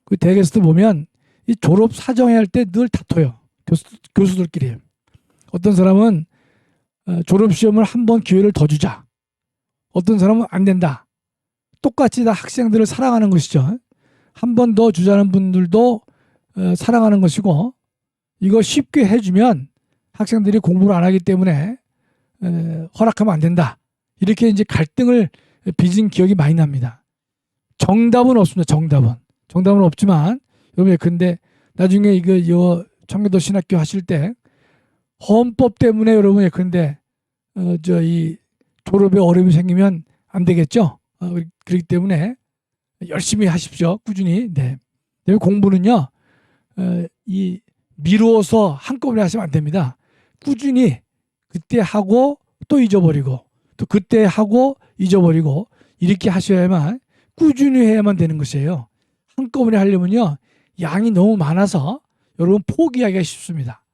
그 대학에서도 보면 이 졸업 사정회 때 늘 다퉈요. 교수들끼리. 어떤 사람은 졸업 시험을 한 번 기회를 더 주자. 어떤 사람은 안 된다. 똑같이 다 학생들을 사랑하는 것이죠. 한 번 더 주자는 분들도 사랑하는 것이고, 이거 쉽게 해주면 학생들이 공부를 안 하기 때문에 허락하면 안 된다. 이렇게 이제 갈등을 빚은 기억이 많이 납니다. 정답은 없습니다. 정답은 없지만 여러분, 근데 나중에 이거 청교도 신학교 하실 때 헌법 때문에 여러분, 근데 이 졸업에 어려움이 생기면 안 되겠죠. 그렇기 때문에 열심히 하십시오. 꾸준히. 네. 공부는요, 이 미루어서 한꺼번에 하시면 안 됩니다. 꾸준히 그때 하고 또 잊어버리고 또 그때 하고 잊어버리고 이렇게 하셔야만, 꾸준히 해야만 되는 것이에요. 한꺼번에 하려면요, 양이 너무 많아서 여러분 포기하기가 쉽습니다.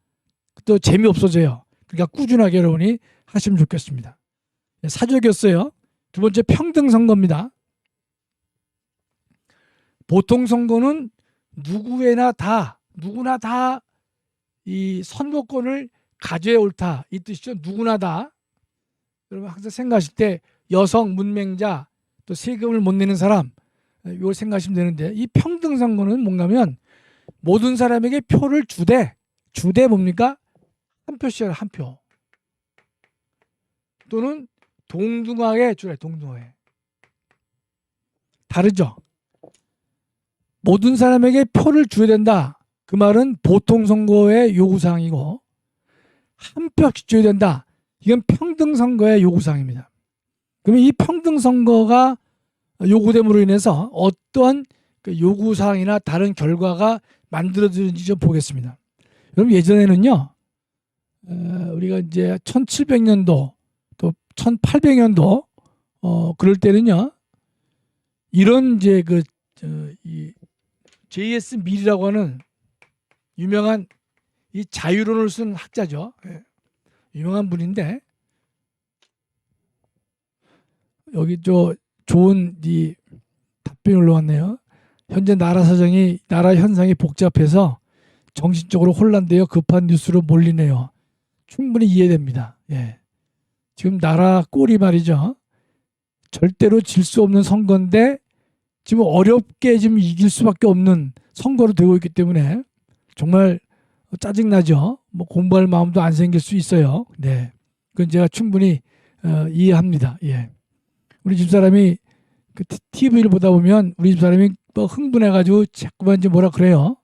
또 재미없어져요. 그러니까 꾸준하게 여러분이 하시면 좋겠습니다. 사족이었어요. 두 번째, 평등선거입니다. 보통 선거는 누구나 다 이 선거권을 가져야 옳다, 이 뜻이죠. 누구나 다. 여러분 항상 생각하실 때 여성, 문맹자, 또 세금을 못 내는 사람, 이걸 생각하시면 되는데, 이 평등선거는 뭔가면 모든 사람에게 표를 주되 뭡니까? 한 표씩 한 표. 또는 동등하게 주래. 동등하게. 다르죠? 모든 사람에게 표를 줘야 된다. 그 말은 보통 선거의 요구사항이고, 한 표씩 줘야 된다. 이건 평등선거의 요구사항입니다. 그러면 이 평등선거가 요구됨으로 인해서 어떤 그 요구사항이나 다른 결과가 만들어지는지 좀 보겠습니다. 여러분, 예전에는요, 우리가 이제 1700년도 또 1800년도 그럴 때는요, 이런 이제 이 J.S. 밀이라고 하는 유명한 이 자유론을 쓴 학자죠. 유명한 분인데, 여기 좋은 이 답변이 올라왔네요. 현재 나라 현상이 복잡해서 정신적으로 혼란되어 급한 뉴스로 몰리네요. 충분히 이해됩니다. 예. 지금 나라 꼴이 말이죠. 절대로 질 수 없는 선거인데 지금 어렵게 지금 이길 수밖에 없는 선거로 되고 있기 때문에 정말 짜증나죠. 뭐 공부할 마음도 안 생길 수 있어요. 네, 그건 제가 충분히 이해합니다. 예. 우리 집사람이 그 TV를 보다 보면 우리 집사람이 뭐 흥분해가지고 자꾸만 이제 뭐라 그래요.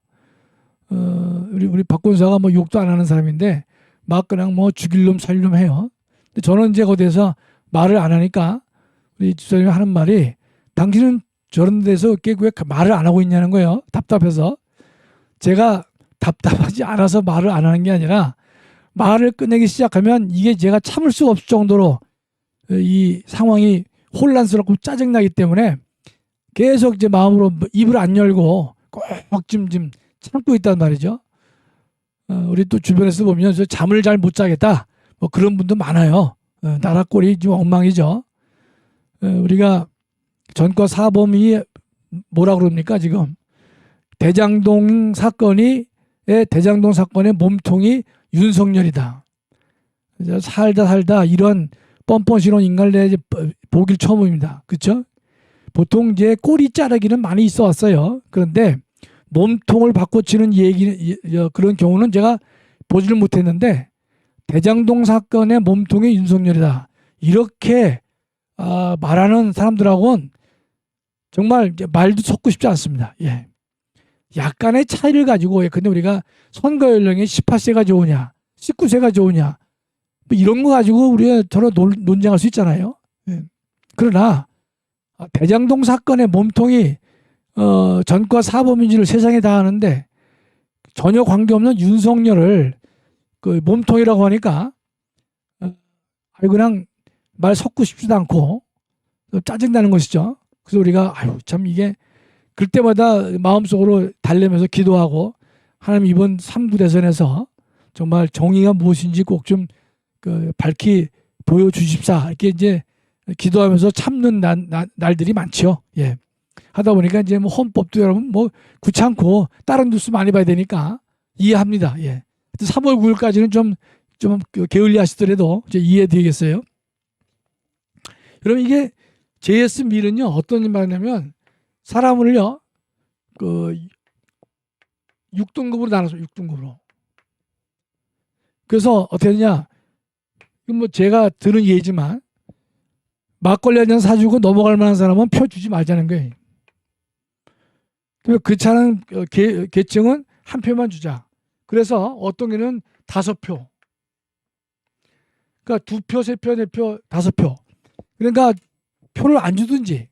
우리 박권사가 뭐 욕도 안 하는 사람인데 막 그냥 뭐 죽일 놈 살릴 놈 해요. 근데 저는 이제 거기에서 말을 안 하니까 우리 집사람이 하는 말이, 당신은 저런 데서 왜 말을 안 하고 있냐는 거예요. 답답해서. 제가 답답하지 않아서 말을 안 하는 게 아니라, 말을 꺼내기 시작하면 이게 제가 참을 수가 없을 정도로 이 상황이 혼란스럽고 짜증나기 때문에 계속 이제 마음으로 입을 안 열고 꼭 좀 참고 있단 말이죠. 우리 또 주변에서 보면 저 잠을 잘 못 자겠다, 뭐 그런 분도 많아요. 나라 꼴이 좀 엉망이죠. 우리가 전과 사범이 뭐라 그럽니까? 지금 대장동 사건의 몸통이 윤석열이다. 살다 이런 뻔뻔스러운 인간을 내가 보길 처음입니다. 그렇죠? 보통 이제 꼬리 자르기는 많이 있어 왔어요. 그런데 몸통을 바꿔치는 그런 경우는 제가 보지를 못했는데, 대장동 사건의 몸통이 윤석열이다, 이렇게 말하는 사람들하고는 정말 이제 말도 섞고 싶지 않습니다. 예. 약간의 차이를 가지고, 근데 우리가 선거 연령이 18세가 좋으냐, 19세가 좋으냐, 뭐 이런 거 가지고 우리가 서로 논쟁할 수 있잖아요. 예. 그러나 대장동 사건의 몸통이 전과 사범인지를 세상에 다 아는데 전혀 관계없는 윤석열을 그 몸통이라고 하니까 그냥 말 섞고 싶지도 않고 짜증나는 것이죠. 그래서 우리가 아유 참 이게 그때마다 마음속으로 달래면서 기도하고 하나님 이번 3구 대선에서 정말 정의가 무엇인지 꼭 좀 밝히 보여주십사 이렇게 이제 기도하면서 참는 날들이 많죠. 예. 하다 보니까 이제 뭐 헌법도 여러분 뭐 귀찮고 다른 뉴스 많이 봐야 되니까 이해합니다. 예. 3월 9일까지는 좀 게을리 하시더라도 이제 이해드리겠어요. 여러분 이게 JS 밀은요 어떤 말이냐면 사람을요 6등급으로 나눠서 6등급으로. 그래서 어떻게 되냐? 이건 뭐 제가 들은 예지만 막걸리 한 잔 사주고 넘어갈 만한 사람은 표 주지 말자는 거예요. 그렇지 않은 계층은 한 표만 주자. 그래서 어떤 게는 5표. 그러니까 2표, 3표, 4표, 5표. 그러니까 표를 안 주든지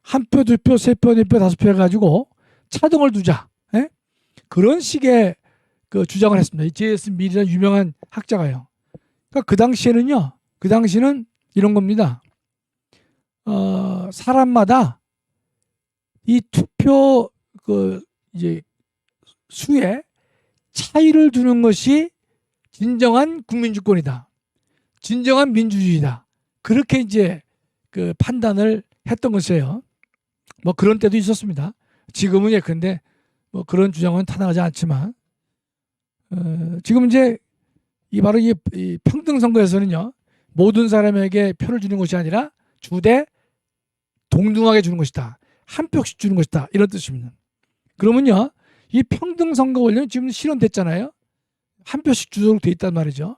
1표, 2표, 3표, 4표, 5표 해가지고 차등을 두자. 예? 그런 식의 주장을 했습니다. JS 밀이라는 유명한 학자가요. 그러니까 그 당시에는 이런 겁니다. 사람마다 이 투표 이제 수에 차이를 두는 것이 진정한 국민주권이다. 진정한 민주주의다. 그렇게 이제 판단을 했던 것이에요. 뭐 그런 때도 있었습니다. 지금은 예컨대 뭐 그런 주장은 타당하지 않지만 지금 이제 바로 이 평등 선거에서는요 모든 사람에게 표를 주는 것이 아니라 주되 동등하게 주는 것이다. 한 표씩 주는 것이다. 이런 뜻입니다. 그러면요 이 평등 선거 원리는 지금 실현됐잖아요. 한 표씩 주도록 돼 있단 말이죠.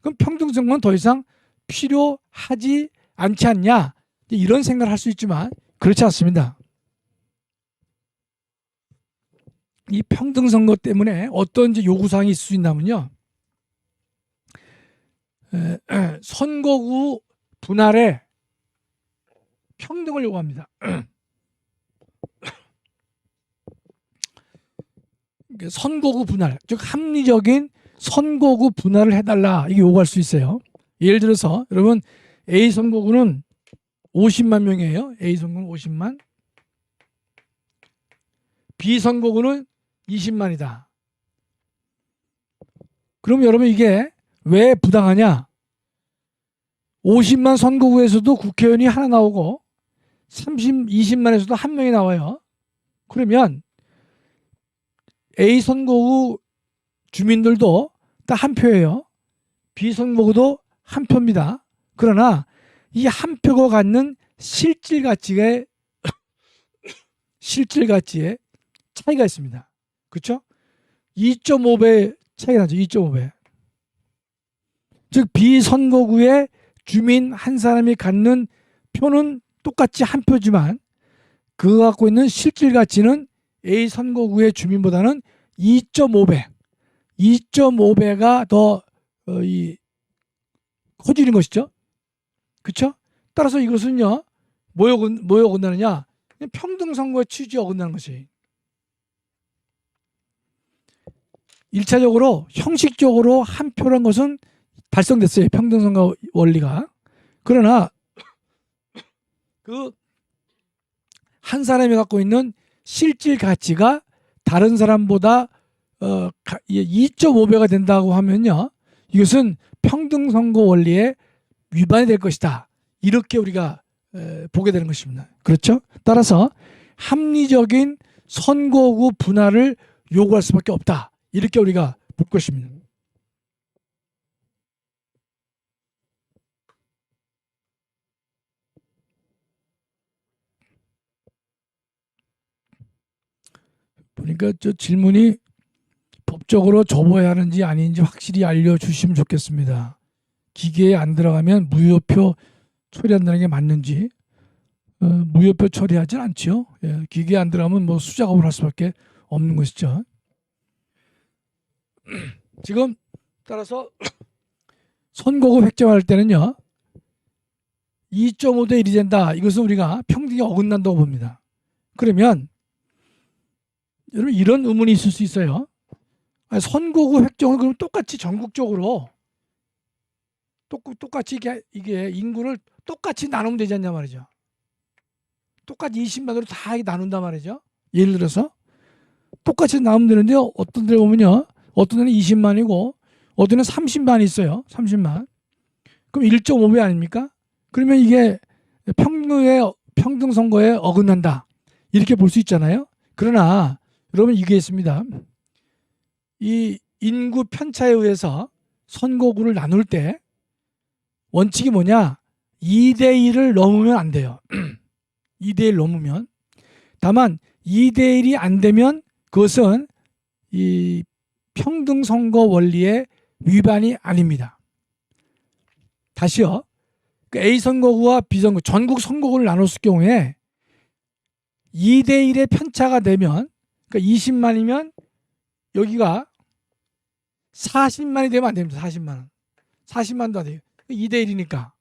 그럼 평등 선거는 더 이상 필요하지 않지 않냐 이런 생각을 할 수 있지만 그렇지 않습니다. 이 평등 선거 때문에 어떤 이제 요구사항이 있을 수 있냐면요. 선거구 분할에 평등을 요구합니다. 선거구 분할, 즉 합리적인 선거구 분할을 해달라 이게 요구할 수 있어요. 예를 들어서 여러분 A 선거구는 50만 명이에요. A 선거구는 50만. B 선거구는 20만이다. 그럼 여러분 이게 왜 부당하냐? 50만 선거구에서도 국회의원이 하나 나오고 20만에서도 한 명이 나와요. 그러면 A 선거구 주민들도 딱 한 표예요. B 선거구도 한 표입니다. 그러나 이 한 표가 갖는 실질 가치에 차이가 있습니다. 그렇죠? 2.5배 차이가 나죠. 2.5배. 즉 B 선거구의 주민 한 사람이 갖는 표는 똑같이 한 표지만 그가 갖고 있는 실질 가치는 A 선거구의 주민보다는 2.5배, 2.5배가 더 커지는 것이죠. 그렇죠? 따라서 이것은요, 뭐에 어긋나느냐? 평등 선거의 취지에 어긋나는 것이. 1차적으로 형식적으로 한 표란 것은 달성됐어요. 평등 선거 원리가. 그러나 그 한 사람이 갖고 있는 실질 가치가 다른 사람보다 2.5배가 된다고 하면요. 이것은 평등 선거 원리에 위반이 될 것이다. 이렇게 우리가 보게 되는 것입니다. 그렇죠? 따라서 합리적인 선거구 분할을 요구할 수밖에 없다. 이렇게 우리가 볼 것입니다. 보니까 저 질문이 법적으로 접어야 하는지 아닌지 확실히 알려주시면 좋겠습니다. 기계에 안 들어가면 무효표 처리한다는 게 맞는지. 무효표 처리하진 않죠. 예, 기계에 안 들어가면 뭐 수작업을 할 수밖에 없는 것이죠. 지금 따라서 선거구 획정할 때는요. 2.5대 1이 된다. 이것은 우리가 평등에 어긋난다고 봅니다. 그러면 여러분 이런 의문이 있을 수 있어요. 선거구 획정을 그럼 똑같이 전국적으로 똑같이 이게 인구를 똑같이 나누면 되지 않냐 말이죠. 똑같이 20만으로 다 나눈단 말이죠. 예를 들어서 똑같이 나누면 되는데 어떤 데 보면요. 어떤 데는 20만이고 어떤 데는 30만이 있어요. 30만. 그럼 1.5배 아닙니까? 그러면 이게 평등 선거에 어긋난다. 이렇게 볼 수 있잖아요. 그러나 여러분 이게 있습니다. 이 인구 편차에 의해서 선거구를 나눌 때 원칙이 뭐냐? 2대1을 넘으면 안 돼요. 2대1 넘으면. 다만 2대1이 안 되면 그것은 이 평등선거 원리의 위반이 아닙니다. 다시요. A 선거구와 B 선거구, 전국 선거구를 나눴을 경우에 2대1의 편차가 되면, 그러니까 20만이면 여기가 40만이 되면 안 됩니다. 40만. 40만도 안 돼요. 2대1이니까.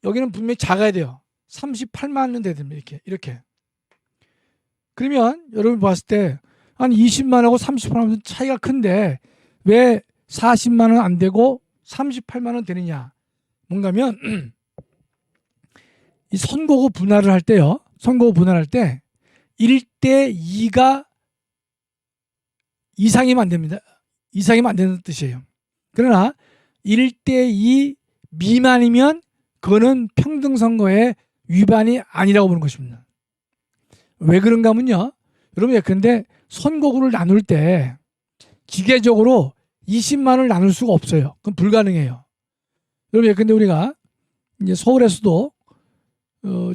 여기는 분명히 작아야 돼요. 38만은 돼야 됩니다. 이렇게. 그러면 여러분 봤을 때 한 20만하고 38만 차이가 큰데 왜 40만은 안 되고 38만은 되느냐? 뭔가면 이 선거구 분할을 할 때요. 선거구 분할할 때 1대2가 이상이면 안 됩니다. 이상이면 안 되는 뜻이에요. 그러나 1대2 미만이면 그거는 평등선거의 위반이 아니라고 보는 것입니다. 왜 그런가 하면요. 여러분 예컨대 선거구를 나눌 때 기계적으로 20만을 나눌 수가 없어요. 그건 불가능해요. 여러분 예컨대 우리가 이제 서울에서도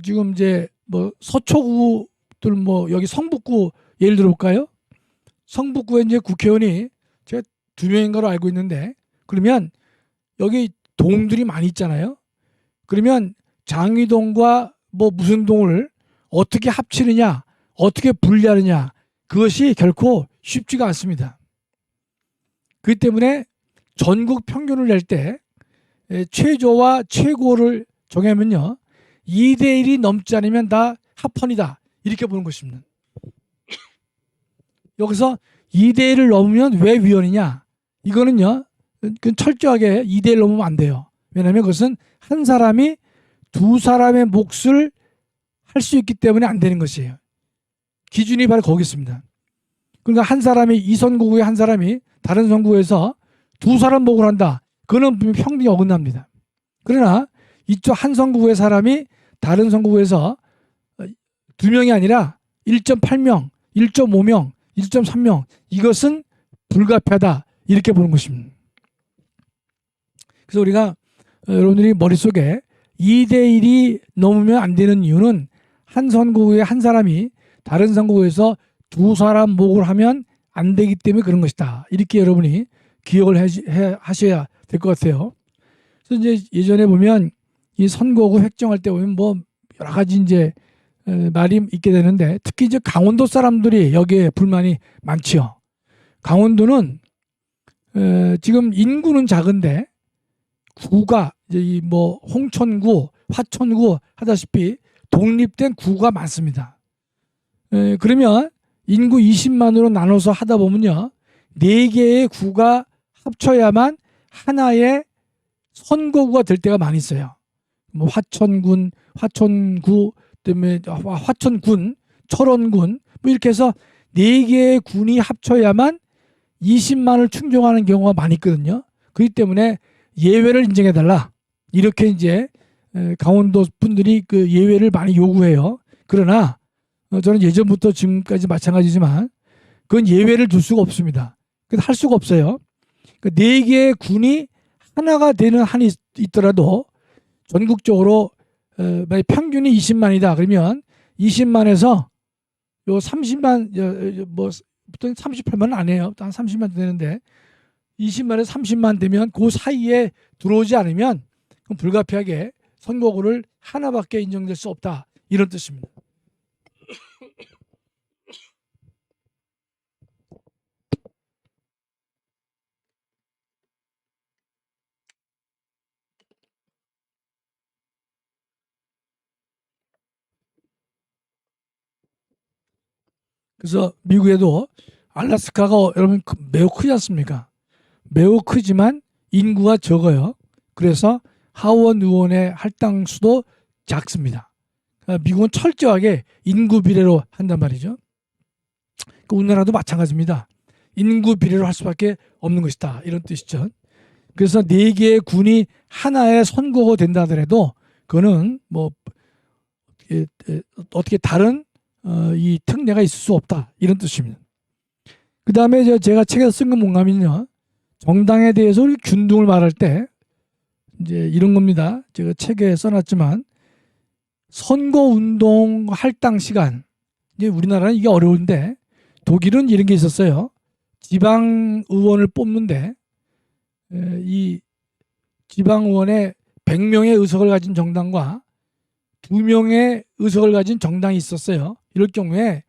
지금 이제 뭐 서초구들 뭐 여기 성북구 예를 들어볼까요? 성북구에 이제 국회의원이 제가 2명인가로 알고 있는데 그러면 여기 동들이 많이 있잖아요. 그러면 장위동과 뭐 무슨 동을 어떻게 합치느냐, 어떻게 분리하느냐 그것이 결코 쉽지가 않습니다. 그렇기 때문에 전국 평균을 낼 때 최저와 최고를 정하면요. 2대1이 넘지 않으면 다 합헌이다. 이렇게 보는 것입니다. 여기서 2대1을 넘으면 왜 위헌이냐? 이거는요. 철저하게 2대1 넘으면 안 돼요. 왜냐하면 그것은 한 사람이 두 사람의 몫을 할 수 있기 때문에 안 되는 것이에요. 기준이 바로 거기 있습니다. 그러니까 한 사람이 이 선거구에 한 사람이 다른 선거구에서 두 사람 몫을 한다. 그거는 평등이 어긋납니다. 그러나 이쪽 한 선거구의 사람이 다른 선거구에서 2명이 아니라 1.8명, 1.5명, 1.3명 이것은 불가피하다. 이렇게 보는 것입니다. 그래서 우리가 여러분들이 머릿속에 2대1이 넘으면 안 되는 이유는 한 선거구에 한 사람이 다른 선거구에서 두 사람 몫을 하면 안 되기 때문에 그런 것이다. 이렇게 여러분이 기억을 하셔야 될 것 같아요. 그래서 이제 예전에 보면 이 선거구 획정할 때 보면 뭐 여러 가지 이제 말이 있게 되는데 특히 이제 강원도 사람들이 여기에 불만이 많지요. 강원도는 지금 인구는 작은데 구가 이제 이 뭐 홍천구, 화천구 하다시피 독립된 구가 많습니다. 그러면 인구 20만으로 나눠서 하다 보면요. 4개의 구가 합쳐야만 하나의 선거구가 될 때가 많이 있어요. 뭐 화천군, 화천구, 그다음에 화천군, 철원군 뭐 이렇게 해서 4개의 군이 합쳐야만 20만을 충족하는 경우가 많이 있거든요. 그렇기 때문에 예외를 인정해달라. 이렇게 이제 강원도 분들이 그 예외를 많이 요구해요. 그러나 저는 예전부터 지금까지 마찬가지지만 그건 예외를 둘 수가 없습니다. 그래서 할 수가 없어요. 그 4개의 군이 하나가 되는 한이 있더라도 전국적으로 만약 평균이 20만이다. 그러면 20만에서 요 30만 뭐 보통 38만은 안 해요. 한 30만 되는데 20만에서 30만 되면 그 사이에 들어오지 않으면 그럼 불가피하게 선거구를 하나밖에 인정될 수 없다. 이런 뜻입니다. 그래서 미국에도 알래스카가 여러분 매우 크지 않습니까? 매우 크지만 인구가 적어요. 그래서 하원 의원의 할당수도 작습니다. 미국은 철저하게 인구 비례로 한단 말이죠. 우리나라도 마찬가지입니다. 인구 비례로 할 수밖에 없는 것이다. 이런 뜻이죠. 그래서 4개의 군이 하나의 선거가 된다 하더라도 그거는 뭐 어떻게 다른 이 특례가 있을 수 없다. 이런 뜻입니다. 그 다음에 제가 책에서 쓴 건 뭔가면요. 정당에 대해서 우리 균등을 말할 때 이제 이런 겁니다. 제가 책에 써놨지만 선거운동 할당 시간, 이제 우리나라는 이게 어려운데 독일은 이런 게 있었어요. 지방 의원을 뽑는데 이 지방 의원에 100명의 의석을 가진 정당과 2명의 의석을 가진 정당이 있었어요. 이럴 경우에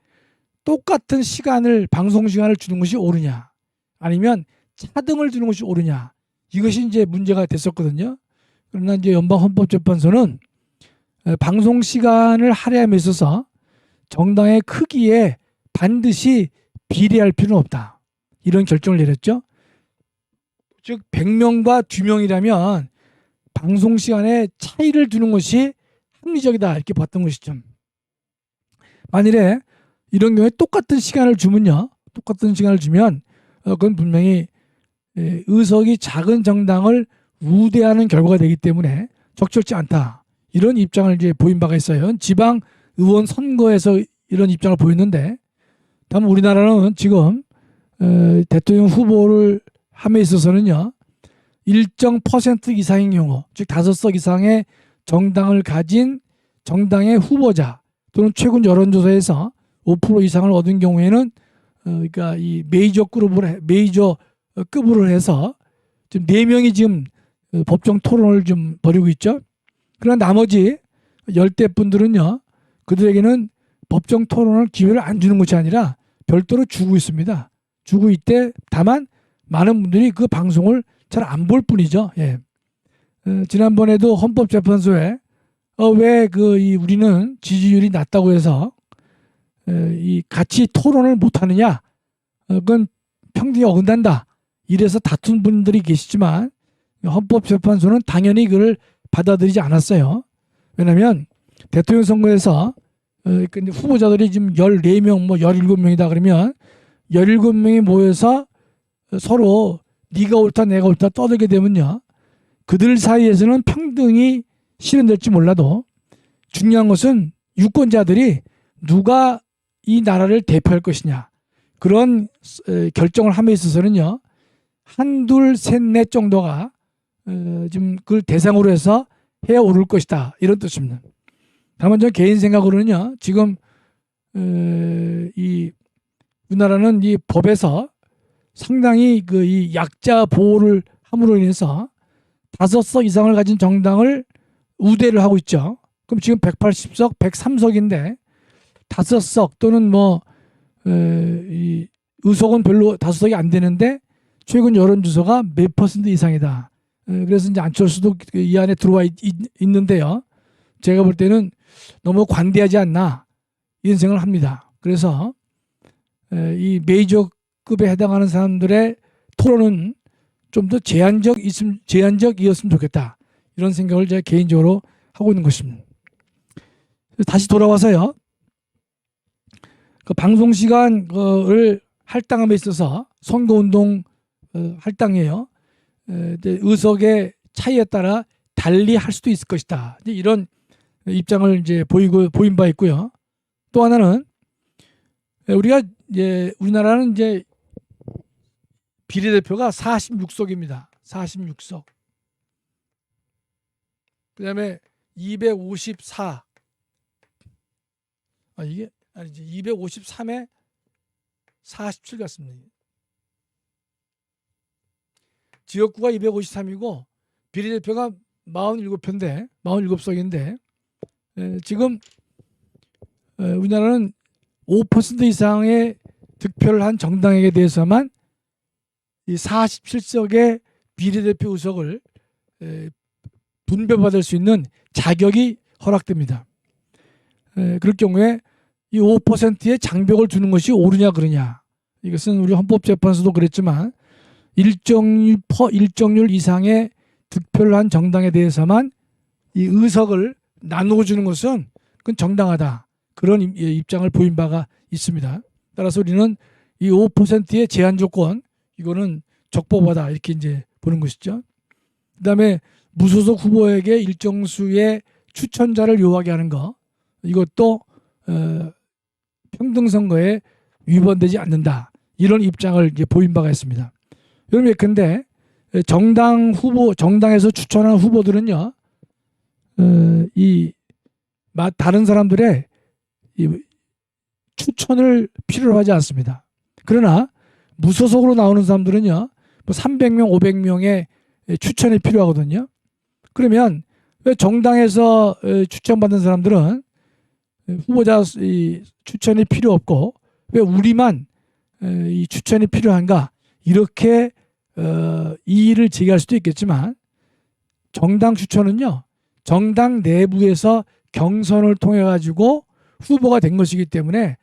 똑같은 시간을 방송 시간을 주는 것이 옳으냐, 아니면 차등을 주는 것이 옳으냐, 이것이 이제 문제가 됐었거든요. 그러나 이제 연방헌법재판소는 방송 시간을 할애함에 있어서 정당의 크기에 반드시 비례할 필요는 없다. 이런 결정을 내렸죠. 즉 100명과 2명이라면 방송 시간에 차이를 두는 것이 합리적이다. 이렇게 봤던 것이죠. 만일에 이런 경우에 똑같은 시간을 주면 그건 분명히 의석이 작은 정당을 우대하는 결과가 되기 때문에 적절치 않다. 이런 입장을 이제 보인 바가 있어요. 지방 의원 선거에서 이런 입장을 보였는데, 다만 우리나라는 지금 대통령 후보를 함에 있어서는요, 일정 퍼센트 이상인 경우, 즉 5석 이상의 정당을 가진 정당의 후보자 또는 최근 여론조사에서 5% 이상을 얻은 경우에는 그러니까 이 메이저 급으로 해서 지금 4명이 지금 법정 토론을 좀 벌이고 있죠. 그러나 나머지 10대 분들은요, 그들에게는 법정 토론을 기회를 안 주는 것이 아니라 별도로 주고 있습니다. 주고 있대. 다만 많은 분들이 그 방송을 잘 안 볼 뿐이죠. 예. 지난번에도 헌법재판소에 왜 우리는 지지율이 낮다고 해서 이 같이 토론을 못 하느냐, 그건 평등에 어긋난다, 이래서 다툰 분들이 계시지만 헌법재판소는 당연히 그걸 받아들이지 않았어요. 왜냐하면 대통령 선거에서 근데 후보자들이 지금 14명, 뭐 17명이다 그러면 17명이 모여서 서로 네가 옳다 내가 옳다 떠들게 되면요, 그들 사이에서는 평등이 실현될지 몰라도 중요한 것은 유권자들이 누가 이 나라를 대표할 것이냐, 그런 결정을 함에 있어서는요, 한둘 셋 넷 정도가 지금 그걸 대상으로 해서 해 오를 것이다, 이런 뜻입니다. 다만 저 개인 생각으로는요, 지금 이 우리나라는 이 법에서 상당히 이 약자 보호를 함으로 인해서 5석 이상을 가진 정당을 우대를 하고 있죠. 그럼 지금 180석, 103석인데 5석 또는 이 의석은 별로 5석이 안 되는데 최근 여론조사가 몇 퍼센트 이상이다. 그래서 이제 안철수도 이 안에 들어와 있는데요. 제가 볼 때는 너무 관대하지 않나, 이런 생각을 합니다. 그래서 이 메이저급에 해당하는 사람들의 토론은 좀 더 제한적이었으면 좋겠다, 이런 생각을 제가 개인적으로 하고 있는 것입니다. 다시 돌아와서요, 그 방송 시간을 할당함에 있어서 선거운동 할당이에요. 의석의 차이에 따라 달리 할 수도 있을 것이다, 이런 입장을 이제 보인 바 있고요. 또 하나는 우리나라는 이제 비례대표가 46석입니다. 46석. 그다음에 254. 이게 아니지. 253에 47 같습니다. 지역구가 253이고 비례대표가 47석인데 지금 우리나라는 5% 이상의 득표를 한 정당에게 대해서만 이 47석의 비례대표 의석을 분배받을 수 있는 자격이 허락됩니다. 그럴 경우에 이 5%의 장벽을 두는 것이 옳으냐 그러냐, 이것은 우리 헌법재판소도 그랬지만 일정률 이상의 득표를 한 정당에 대해서만 이 의석을 나누어 주는 것은 그건 정당하다. 그런 입장을 보인 바가 있습니다. 따라서 우리는 이 5%의 제한 조건, 이거는 적법하다 이렇게 이제 보는 것이죠. 그다음에 무소속 후보에게 일정 수의 추천자를 요하게 하는 거, 이것도 평등선거에 위반되지 않는다. 이런 입장을 이제 보인 바가 있습니다. 여러분 예컨대 정당에서 추천한 후보들은요, 다른 사람들의 이 추천을 필요로 하지 않습니다. 그러나 무소속으로 나오는 사람들은요, 뭐 300명, 500명의 추천이 필요하거든요. 그러면 왜 정당에서 추천받은 사람들은 후보자 추천이 필요 없고 왜 우리만 이 추천이 필요한가? 이렇게 이의를 제기할 수도 있겠지만, 정당 추천은요, 정당 내부에서 경선을 통해 가지고 후보가 된 것이기 때문에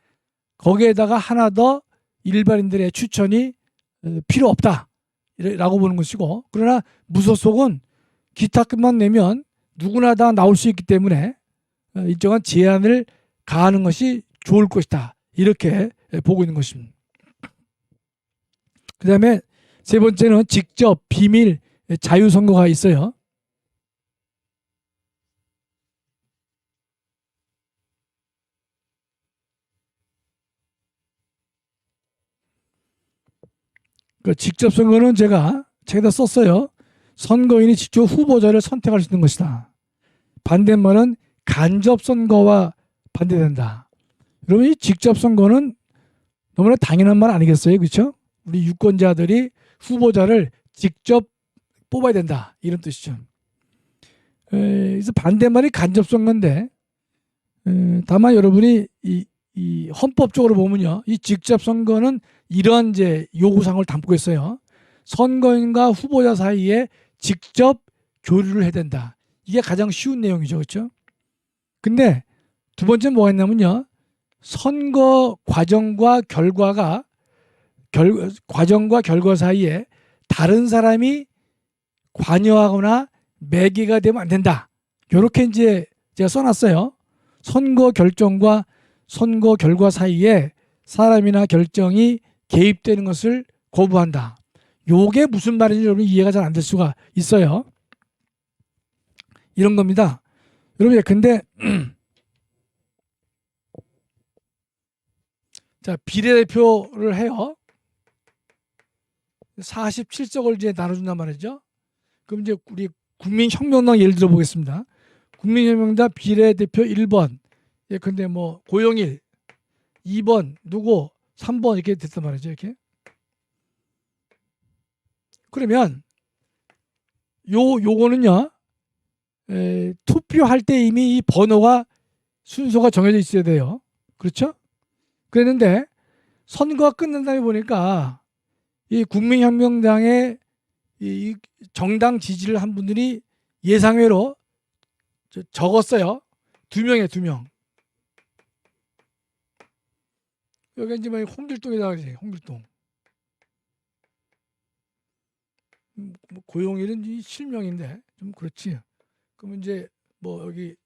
거기에다가 하나 더 일반인들의 추천이 필요 없다라고 보는 것이고, 그러나 무소속은 기탁금만 내면 누구나 다 나올 수 있기 때문에 일정한 제한을 가하는 것이 좋을 것이다, 이렇게 보고 있는 것입니다. 그 다음에 세 번째는 직접 비밀 자유선거가 있어요. 그 직접 선거는 제가 책에다 썼어요. 선거인이 직접 후보자를 선택할 수 있는 것이다. 반대말은 간접 선거와 반대된다. 여러분, 이 직접 선거는 너무나 당연한 말 아니겠어요? 그렇죠? 우리 유권자들이 후보자를 직접 뽑아야 된다, 이런 뜻이죠. 그래서 반대말이 간접 선거인데, 다만 여러분이 이 헌법적으로 보면요, 이 직접 선거는 이런 이제 요구사항을 담고 있어요. 선거인과 후보자 사이에 직접 교류를 해야 된다. 이게 가장 쉬운 내용이죠, 그렇죠? 근데 두 번째 뭐가 있냐면요, 선거 과정과 결과 사이에 다른 사람이 관여하거나 매개가 되면 안 된다. 이렇게 이제 제가 써놨어요. 선거 결정과 선거 결과 사이에 사람이나 결정이 개입되는 것을 거부한다. 요게 무슨 말인지 여러분 이해가 잘 안 될 수가 있어요. 이런 겁니다. 여러분, 근데 자, 비례대표를 해요. 47석을 이제 나눠준단 말이죠. 그럼 이제 우리 국민혁명당 예를 들어 보겠습니다. 국민혁명당 비례대표 1번. 예, 근데 뭐 고영일, 2번 누구, 3번 이렇게 됐단 말이죠. 이렇게. 그러면 요거는요, 투표할 때 이미 이 번호가 순서가 정해져 있어야 돼요. 그렇죠? 그랬는데 선거가 끝난 다음에 보니까 이 국민혁명당의 이 정당 지지를 한 분들이 예상외로 적었어요. 2명에 2명. 여기 이제 뭐 홍길동이다 그러지, 홍길동. 뭐 고용일은 이 실명인데 좀 그렇지. 그러면 이제 뭐 여기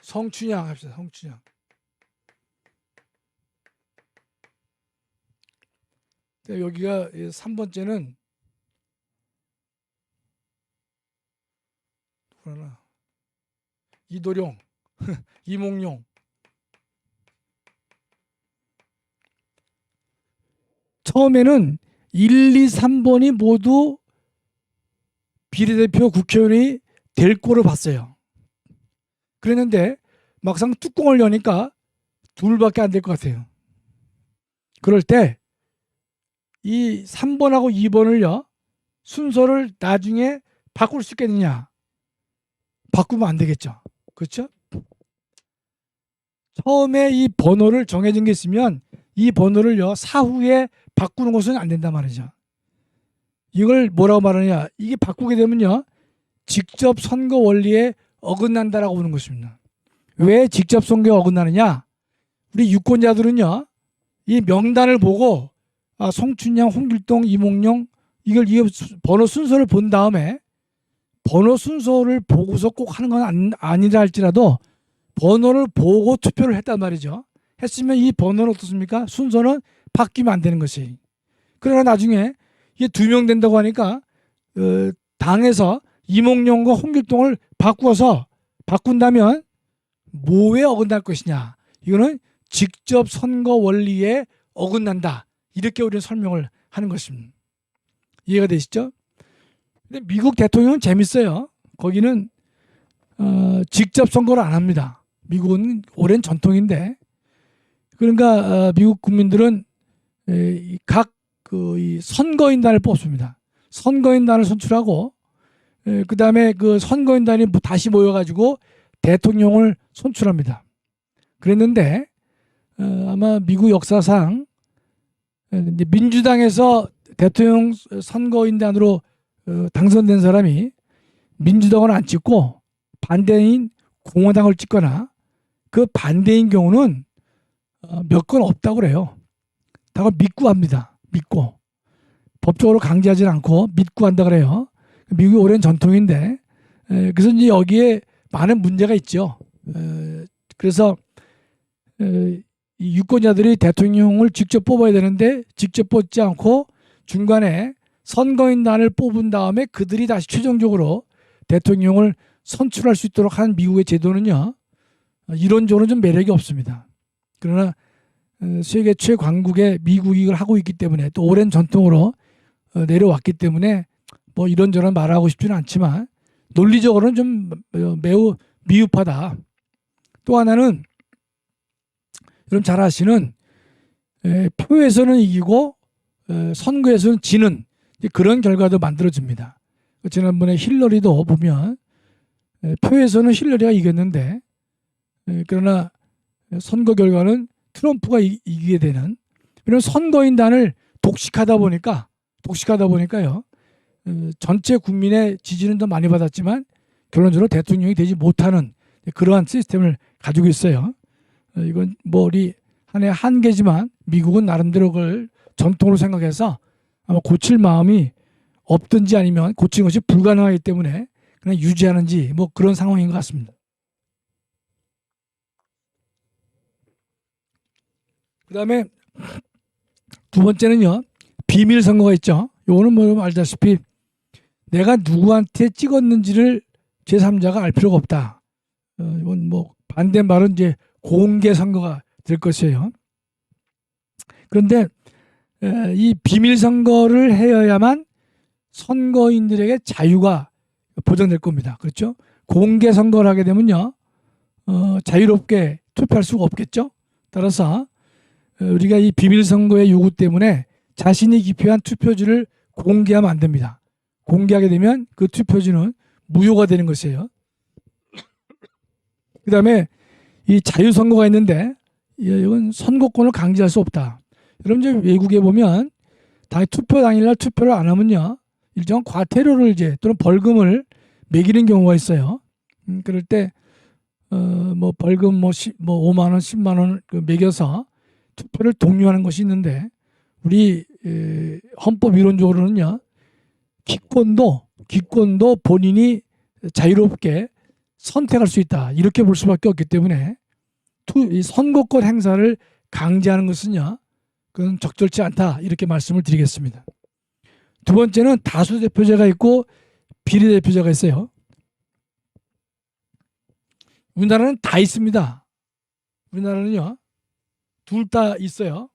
성춘향 합시다. 성춘향. 여기가 3번째는 누구나 이도룡, 이몽룡. 처음에는 1, 2, 3번이 모두 비례대표 국회의원이 될 거로 봤어요. 그랬는데 막상 뚜껑을 여니까 둘밖에 안 될 것 같아요. 그럴 때 이 3번하고 2번을요, 순서를 나중에 바꿀 수 있겠느냐? 바꾸면 안 되겠죠. 그렇죠? 처음에 이 번호를 정해진 게 있으면 이 번호를요, 사후에 바꾸는 것은 안 된단 말이죠. 이걸 뭐라고 말하느냐? 이게 바꾸게 되면요, 직접 선거 원리에 어긋난다라고 보는 것입니다. 왜 직접 선거에 어긋나느냐? 우리 유권자들은요, 이 명단을 보고 송춘향, 홍길동, 이몽룡, 이걸 이 번호 순서를 본 다음에 번호 순서를 보고서 꼭 하는 건 아니라 할지라도 번호를 보고 투표를 했단 말이죠. 했으면 이 번호는 어떻습니까? 순서는 바뀌면 안 되는 것이. 그러나 나중에 이게 2명 된다고 하니까 당에서 이몽룡과 홍길동을 바꾼다면 뭐에 어긋날 것이냐. 이거는 직접 선거 원리에 어긋난다. 이렇게 우리는 설명을 하는 것입니다. 이해가 되시죠? 근데 미국 대통령은 재밌어요. 거기는 직접 선거를 안 합니다. 미국은 오랜 전통인데, 그러니까 미국 국민들은 각 이 선거인단을 뽑습니다. 선거인단을 선출하고 그 다음에 그 선거인단이 다시 모여가지고 대통령을 선출합니다. 그랬는데 아마 미국 역사상 이제 민주당에서 대통령 선거인단으로 당선된 사람이 민주당을 안 찍고 반대인 공화당을 찍거나 그 반대인 경우는 몇 건 없다고 그래요. 다가 믿고 합니다. 믿고. 법적으로 강제하지 않고 믿고 한다 그래요. 미국의 오랜 전통인데, 그래서 이제 여기에 많은 문제가 있죠. 그래서 이 유권자들이 대통령을 직접 뽑아야 되는데 직접 뽑지 않고 중간에 선거인단을 뽑은 다음에 그들이 다시 최종적으로 대통령을 선출할 수 있도록 하는 미국의 제도는요, 이론적으로는 좀 매력이 없습니다. 그러나 세계 최강국의 미국이 이걸 하고 있기 때문에, 또 오랜 전통으로 내려왔기 때문에 뭐 이런저런 말하고 싶지는 않지만 논리적으로는 좀 매우 미흡하다. 또 하나는 여러분 잘 아시는 표에서는 이기고 선거에서는 지는 그런 결과도 만들어집니다. 지난번에 힐러리도 보면 표에서는 힐러리가 이겼는데 그러나 선거 결과는 트럼프가 이기게 되는, 이런 선거인단을 독식하다 보니까요, 전체 국민의 지지는 더 많이 받았지만 결론적으로 대통령이 되지 못하는 그러한 시스템을 가지고 있어요. 이건 뭐 우리 한해 한계지만 미국은 나름대로 그걸 전통으로 생각해서 아마 고칠 마음이 없든지 아니면 고치는 것이 불가능하기 때문에 그냥 유지하는지 뭐 그런 상황인 것 같습니다. 그 다음에 두 번째는요, 비밀 선거가 있죠. 요거는 뭐 알다시피 내가 누구한테 찍었는지를 제3자가 알 필요가 없다. 이건 뭐 반대말은 이제 공개 선거가 될 것이에요. 그런데 이 비밀 선거를 해야만 선거인들에게 자유가 보장될 겁니다. 그렇죠? 공개 선거를 하게 되면요, 자유롭게 투표할 수가 없겠죠. 따라서 우리가 이 비밀 선거의 요구 때문에 자신이 기표한 투표지를 공개하면 안 됩니다. 공개하게 되면 그 투표지는 무효가 되는 것이에요. 그 다음에 이 자유선거가 있는데 이건 선거권을 강제할 수 없다. 여러분 이제 외국에 보면 투표 당일날 투표를 안 하면요, 일정한 과태료를 또는 벌금을 매기는 경우가 있어요. 그럴 때 뭐 벌금 뭐 5만 원, 10만 원 매겨서 투표를 독려하는 것이 있는데, 우리 헌법 이론적으로는요, 기권도 본인이 자유롭게 선택할 수 있다, 이렇게 볼 수밖에 없기 때문에 이 선거권 행사를 강제하는 것은요, 그건 적절치 않다, 이렇게 말씀을 드리겠습니다. 두 번째는 다수대표제가 있고 비례대표제가 있어요. 우리나라는 다 있습니다. 우리나라는요, 둘 다 있어요.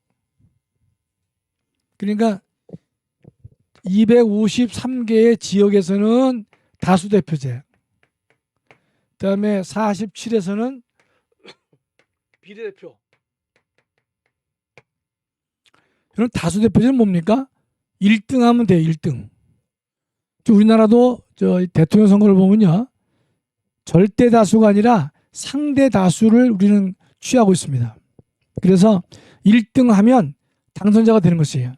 그러니까 253개의 지역에서는 다수대표제, 그 다음에 47에서는 비례대표. 그럼 다수대표제는 뭡니까? 1등 하면 돼요. 1등. 우리나라도 대통령 선거를 보면요, 절대 다수가 아니라 상대 다수를 우리는 취하고 있습니다. 그래서 1등 하면 당선자가 되는 것이에요.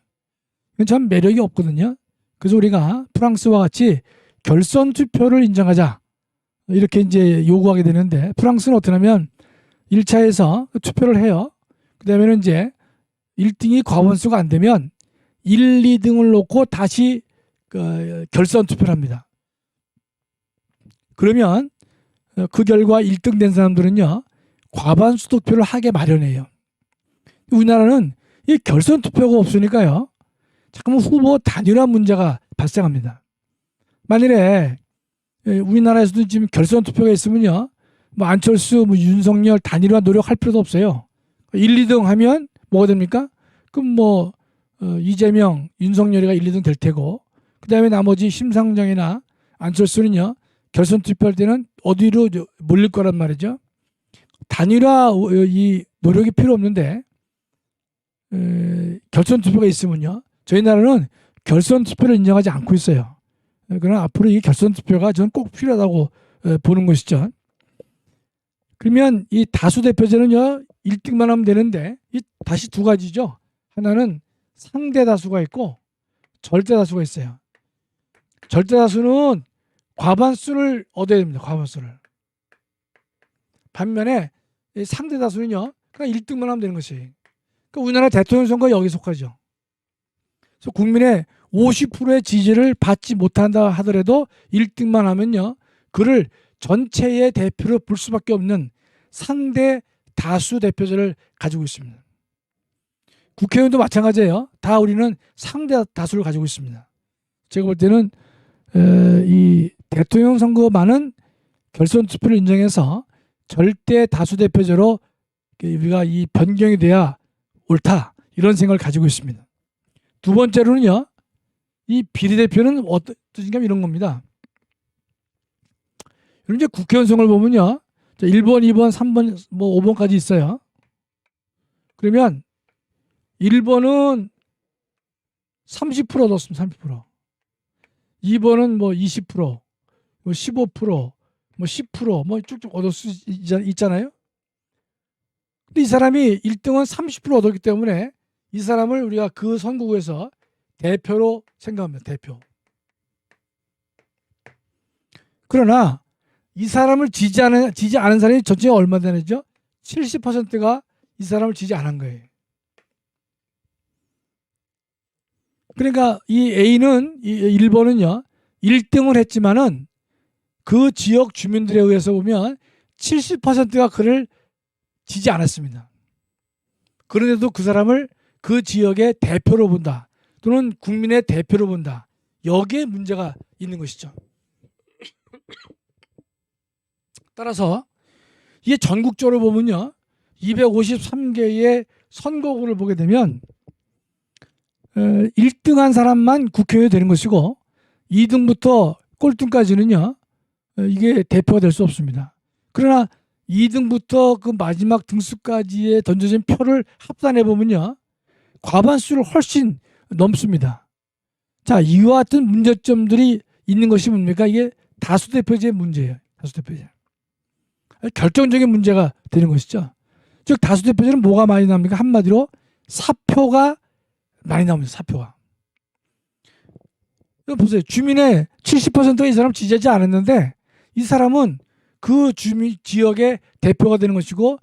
이건 참 매력이 없거든요. 그래서 우리가 프랑스와 같이 결선 투표를 인정하자, 이렇게 이제 요구하게 되는데, 프랑스는 어떻게 하면 1차에서 투표를 해요. 그 다음에는 이제 1등이 과반수가 안 되면 1, 2등을 놓고 다시 결선 투표를 합니다. 그러면 그 결과 1등 된 사람들은요, 과반수 투표를 하게 마련해요. 우리나라는 이 결선 투표가 없으니까요, 잠깐만 후보 단일화 문제가 발생합니다. 만일에 우리나라에서도 지금 결선 투표가 있으면요, 뭐 안철수, 뭐 윤석열 단일화 노력할 필요도 없어요. 1, 2등 하면 뭐가 됩니까? 그럼 뭐 이재명, 윤석열이가 1, 2등 될 테고, 그 다음에 나머지 심상정이나 안철수는요, 결선 투표할 때는 어디로 몰릴 거란 말이죠. 단일화 이 노력이 필요 없는데 결선 투표가 있으면요, 저희 나라는 결선 투표를 인정하지 않고 있어요. 그러나 앞으로 이 결선 투표가 저는 꼭 필요하다고 보는 것이죠. 그러면 이 다수 대표제는요, 1등만 하면 되는데 이 다시 두 가지죠. 하나는 상대 다수가 있고 절대 다수가 있어요. 절대 다수는 과반수를 얻어야 됩니다. 과반수를. 반면에 상대 다수는요, 그냥 1등만 하면 되는 것이. 그러니까 우리나라 대통령 선거 여기 속하죠. 그래서 국민의 50%의 지지를 받지 못한다 하더라도 1등만 하면요, 그를 전체의 대표로 볼 수밖에 없는 상대 다수 대표제를 가지고 있습니다. 국회의원도 마찬가지예요. 다 우리는 상대 다수를 가지고 있습니다. 제가 볼 때는 이 대통령 선거만은 결선 투표를 인정해서 절대 다수 대표제로 우리가 이 변경이 돼야 옳다, 이런 생각을 가지고 있습니다. 두 번째로는요, 이 비례대표는 어떤 뜻인가 이런 겁니다. 이제 국회의원 선거를 보면요, 1번, 2번, 3번, 뭐 5번까지 있어요. 그러면 1번은 30% 얻었습니다. 30%. 2번은 뭐 20%, 뭐 15%, 뭐 10%, 뭐 쭉쭉 얻을 수 있잖아요. 근데 이 사람이 1등은 30% 얻었기 때문에 이 사람을 우리가 그 선거구에서 대표로 생각합니다. 대표. 그러나 이 사람을 지지 않은 사람이 전체가 얼마 되는죠? 70%가 이 사람을 지지 않은 거예요. 그러니까 이 A는, 이 1번은요, 1등을 했지만은 그 지역 주민들에 의해서 보면 70%가 그를 지지 않았습니다. 그런데도 그 사람을 그 지역의 대표로 본다, 또는 국민의 대표로 본다. 여기에 문제가 있는 것이죠. 따라서 이게 전국적으로 보면요, 253개의 선거구를 보게 되면 1등한 사람만 국회의원이 되는 것이고 2등부터 꼴등까지는요, 이게 대표가 될 수 없습니다. 그러나 2등부터 그 마지막 등수까지의 던져진 표를 합산해 보면요, 과반수를 훨씬 넘습니다. 자, 이와 같은 문제점들이 있는 것이 뭡니까? 이게 다수대표제의 문제예요. 다수대표제. 결정적인 문제가 되는 것이죠. 즉 다수대표제는 뭐가 많이 나옵니까? 한마디로 사표가 많이 나옵니다. 사표가. 보세요. 주민의 70%가 이 사람 지지하지 않았는데 이 사람은 그 지역의 대표가 되는 것이고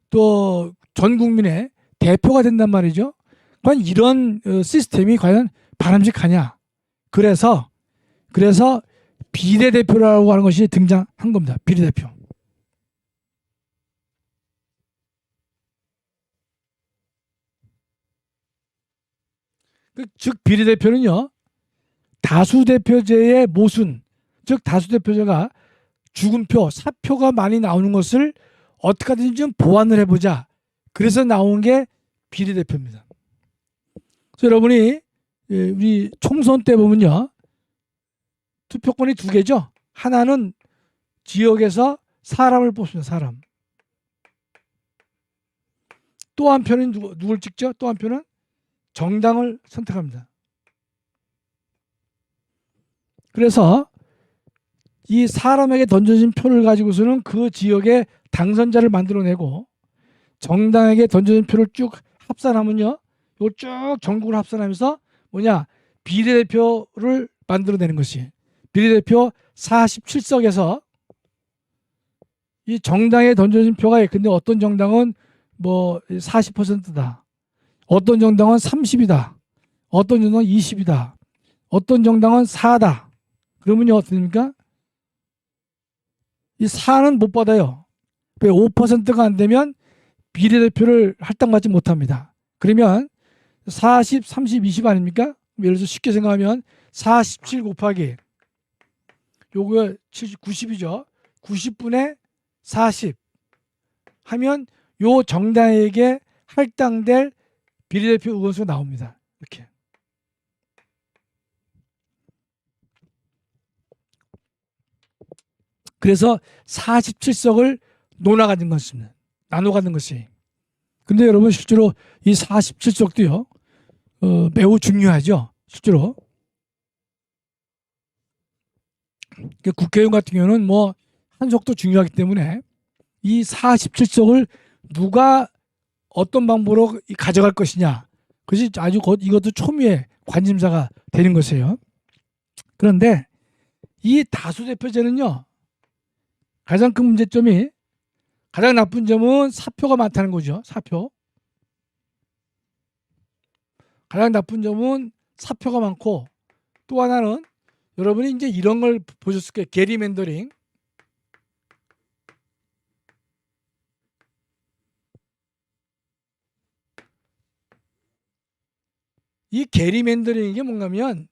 또 전 국민의 대표가 된단 말이죠. 과연 이런 시스템이 과연 바람직하냐. 그래서 비례대표라고 하는 것이 등장한 겁니다. 비례대표. 즉 비례대표는요, 다수대표제의 모순, 즉 다수대표제가 죽은 표, 사표가 많이 나오는 것을 어떻게 하든지 좀 보완을 해보자. 그래서 나온 게 비례대표입니다. 그래서 여러분이 우리 총선 때 보면요, 투표권이 두 개죠. 하나는 지역에서 사람을 뽑습니다. 사람. 또 한편은 누굴 찍죠? 또 한편은 정당을 선택합니다. 그래서 이 사람에게 던져진 표를 가지고서는 그 지역의 당선자를 만들어내고 정당에게 던져진 표를 쭉 합산하면요, 이걸 쭉 전국을 합산하면서 뭐냐, 비례대표를 만들어내는 것이, 비례대표 47석에서 이 정당에 던져진 표가, 근데 어떤 정당은 뭐 40%다. 어떤 정당은 30이다. 어떤 정당은 20이다. 어떤 정당은 4다. 그러면요, 어떻습니까? 이 4는 못 받아요. 왜? 5%가 안 되면 비례대표를 할당받지 못합니다. 그러면 40, 30, 20 아닙니까? 예를 들어서 쉽게 생각하면 47 곱하기 요거 70, 90이죠. 90분의 40 하면 요 정당에게 할당될 비례대표 의원수가 나옵니다. 이렇게. 그래서 47석을 나눠 가진 것입니다. 나눠 가는 것이. 근데 여러분 실제로 이 47석도요. 매우 중요하죠. 실제로. 국회의원 같은 경우는 뭐 한석도 중요하기 때문에 이 47석을 누가 어떤 방법으로 가져갈 것이냐. 그것이 아주 이것도 초미의 관심사가 되는 것이에요. 그런데 이 다수대표제는요. 가장 큰 문제점이 가장 나쁜 점은 사표가 많다는 거죠. 사표. 가장 나쁜 점은 사표가 많고 또 하나는 여러분이 이제 이런 걸 보셨을 거예요. 게리맨더링. 이 게리맨더링 이게 뭔가면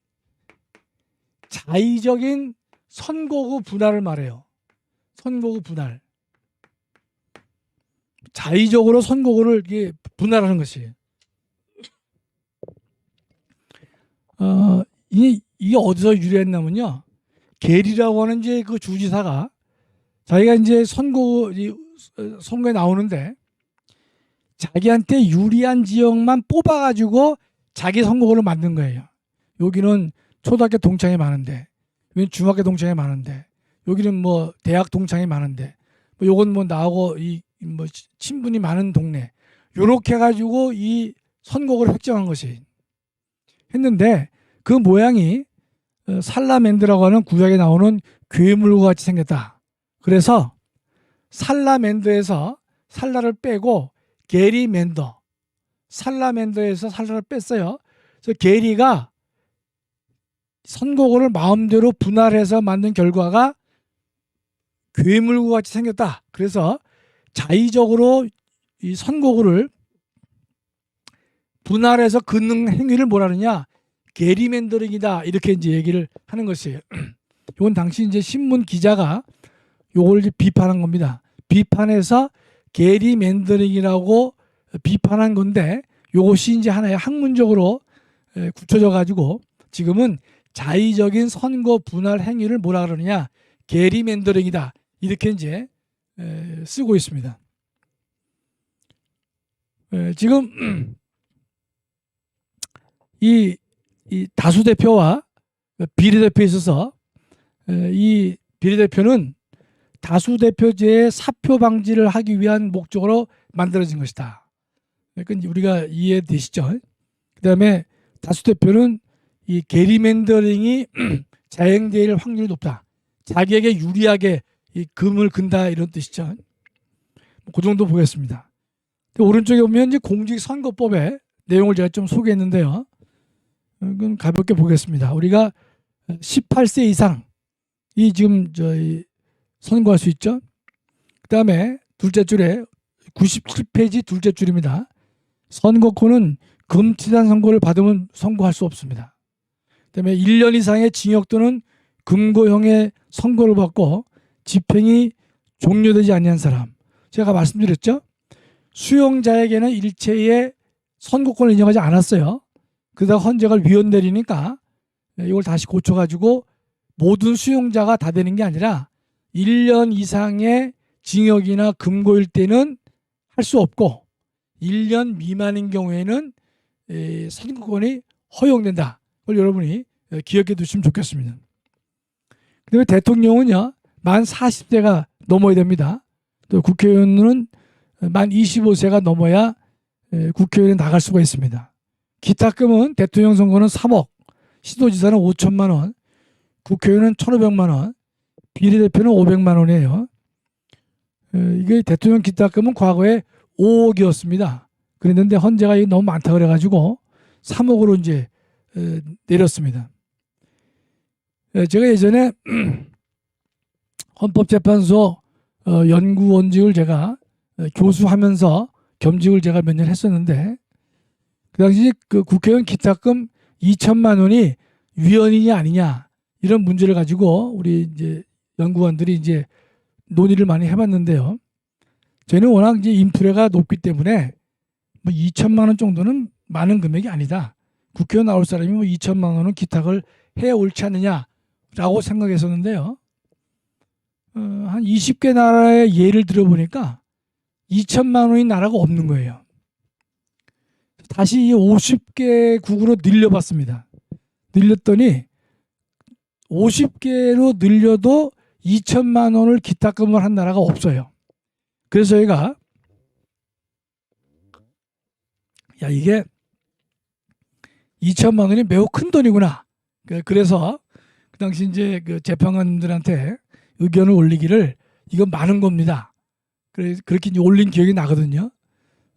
자의적인 선거구 분할을 말해요. 선거구 분할. 자의적으로 선거구를 이렇게 분할하는 것이에요. 이게 어디서 유래했냐면요. 게리라고 하는 이제 그 주지사가 자기가 이제 선거에 나오는데 자기한테 유리한 지역만 뽑아가지고 자기 선거구를 만든 거예요. 여기는 초등학교 동창이 많은데, 여기는 중학교 동창이 많은데, 여기는 뭐 대학 동창이 많은데, 뭐 요건 뭐 나하고 뭐 친분이 많은 동네. 요렇게 해가지고 이 선거구를 획정한 것이 했는데 그 모양이 살라맨드라고 하는 구약에 나오는 괴물과 같이 생겼다. 그래서 살라맨드에서 살라를 빼고 게리맨더, 살라맨더에서 살라를 뺐어요. 그래서 게리가 선거구를 마음대로 분할해서 만든 결과가 괴물과 같이 생겼다. 그래서 자의적으로 이 선거구를 분할해서 긋는 행위를 뭐라 하느냐? 게리맨더링이다. 이렇게 이제 얘기를 하는 것이에요. 이건 당시 이제 신문 기자가 요걸 이제 비판한 겁니다. 비판해서 게리맨더링이라고 비판한 건데 요것이 이제 하나의 학문적으로 굳혀져 가지고 지금은 자의적인 선거 분할 행위를 뭐라 그러느냐? 게리맨더링이다. 이렇게 이제 쓰고 있습니다. 지금 이 다수대표와 비례대표에 있어서 이 비례대표는 다수대표제의 사표 방지를 하기 위한 목적으로 만들어진 것이다. 그러니까 우리가 이해되시죠? 그 다음에 다수대표는 이 게리맨더링이 자행될 확률이 높다. 자기에게 유리하게 이 금을 근다 이런 뜻이죠. 그 정도 보겠습니다. 오른쪽에 보면 이제 공직선거법의 내용을 제가 좀 소개했는데요. 그건 가볍게 보겠습니다. 우리가 18세 이상이 지금 저희 선거할 수 있죠. 그 다음에 둘째 줄에 97페이지 둘째 줄입니다. 선거권은 금지단 선고를 받으면 선고할 수 없습니다. 그 다음에 1년 이상의 징역 또는 금고형의 선고를 받고 집행이 종료되지 않는 사람. 제가 말씀드렸죠. 수용자에게는 일체의 선거권을 인정하지 않았어요. 그러다가 헌재가 위헌 내리니까 이걸 다시 고쳐가지고 모든 수용자가 다 되는 게 아니라 1년 이상의 징역이나 금고일 때는 할 수 없고 1년 미만인 경우에는 선거권이 허용된다. 그걸 여러분이 기억해 두시면 좋겠습니다. 그다음에 대통령은요. 만 40세가 넘어야 됩니다. 또 국회의원은 만 25세가 넘어야 국회의원에 나갈 수가 있습니다. 기타금은 대통령 선거는 3억, 시도지사는 5천만 원, 국회의원은 1,500만 원, 비례대표는 500만 원이에요. 이게 대통령 기타금은 과거에 5억이었습니다. 그랬는데 헌재가 이게 너무 많다 그래가지고 3억으로 이제 내렸습니다. 제가 예전에 헌법재판소 연구원직을 제가 교수하면서 겸직을 제가 몇 년 했었는데 그 당시 그 국회의원 기탁금 2천만 원이 위헌이냐 아니냐 이런 문제를 가지고 우리 이제 연구원들이 이제 논의를 많이 해봤는데요. 저희는 워낙 이제 인플레가 높기 때문에 뭐 2천만 원 정도는 많은 금액이 아니다. 국회의원 나올 사람이 뭐 2천만 원은 기탁을 해야 옳지 않느냐라고 생각했었는데요. 한 20개 나라의 예를 들어보니까 2천만 원인 나라가 없는 거예요. 다시 이 50개국으로 늘려봤습니다. 늘렸더니 50개로 늘려도 2천만 원을 기탁금을 한 나라가 없어요. 그래서 저희가 야 이게 2천만 원이 매우 큰 돈이구나. 그래서 그 당시 이제 그 재판관들한테 의견을 올리기를 이건 많은 겁니다. 그렇게 이제 올린 기억이 나거든요.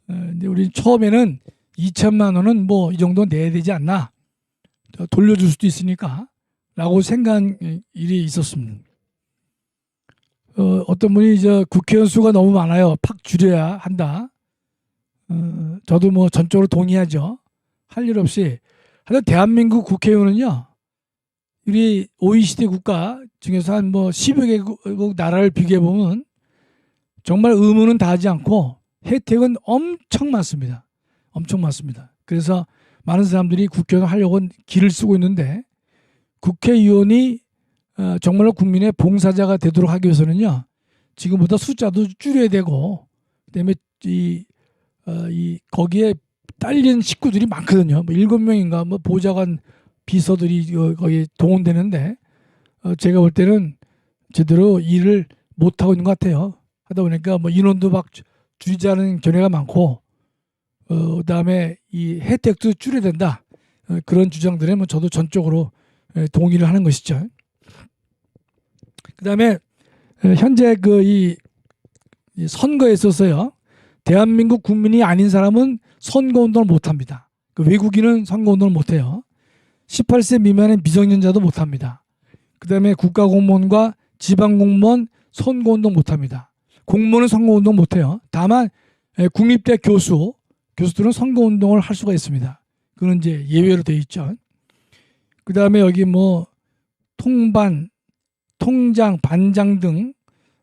근데 우리 처음에는 2천만 원은 뭐 이 정도 내야 되지 않나 돌려줄 수도 있으니까 라고 생각한 일이 있었습니다. 어떤 분이 이제 국회의원 수가 너무 많아요. 팍 줄여야 한다. 저도 뭐 전적으로 동의하죠. 할 일 없이. 하여튼 대한민국 국회의원은요. 우리 OECD 국가 중에서 한 뭐 10여 개국 나라를 비교해 보면 정말 의무는 다하지 않고 혜택은 엄청 많습니다. 엄청 많습니다. 그래서 많은 사람들이 국회의원 하려고 길을 쓰고 있는데 국회의원이 정말로 국민의 봉사자가 되도록 하기 위해서는요. 지금보다 숫자도 줄여야 되고 그다음에 거기에 딸린 식구들이 많거든요. 뭐 7명인가 뭐 보좌관 비서들이 거기 동원되는데 제가 볼 때는 제대로 일을 못하고 있는 것 같아요. 하다 보니까 뭐 인원도 막 줄이자는 견해가 많고 그다음에 이 혜택도 줄여야 된다. 그런 주장들에 뭐 저도 전적으로 동의를 하는 것이죠. 그다음에 현재 그 이 선거에 있어서요. 대한민국 국민이 아닌 사람은 선거운동을 못합니다. 그 외국인은 선거운동을 못해요. 18세 미만의 미성년자도 못합니다. 그다음에 국가공무원과 지방공무원 선거운동 못합니다. 공무원은 선거운동 못해요. 다만 국립대 교수들은 선거운동을 할 수가 있습니다. 그건 이제 예외로 되어 있죠. 그다음에 여기 뭐 통반, 통장, 반장 등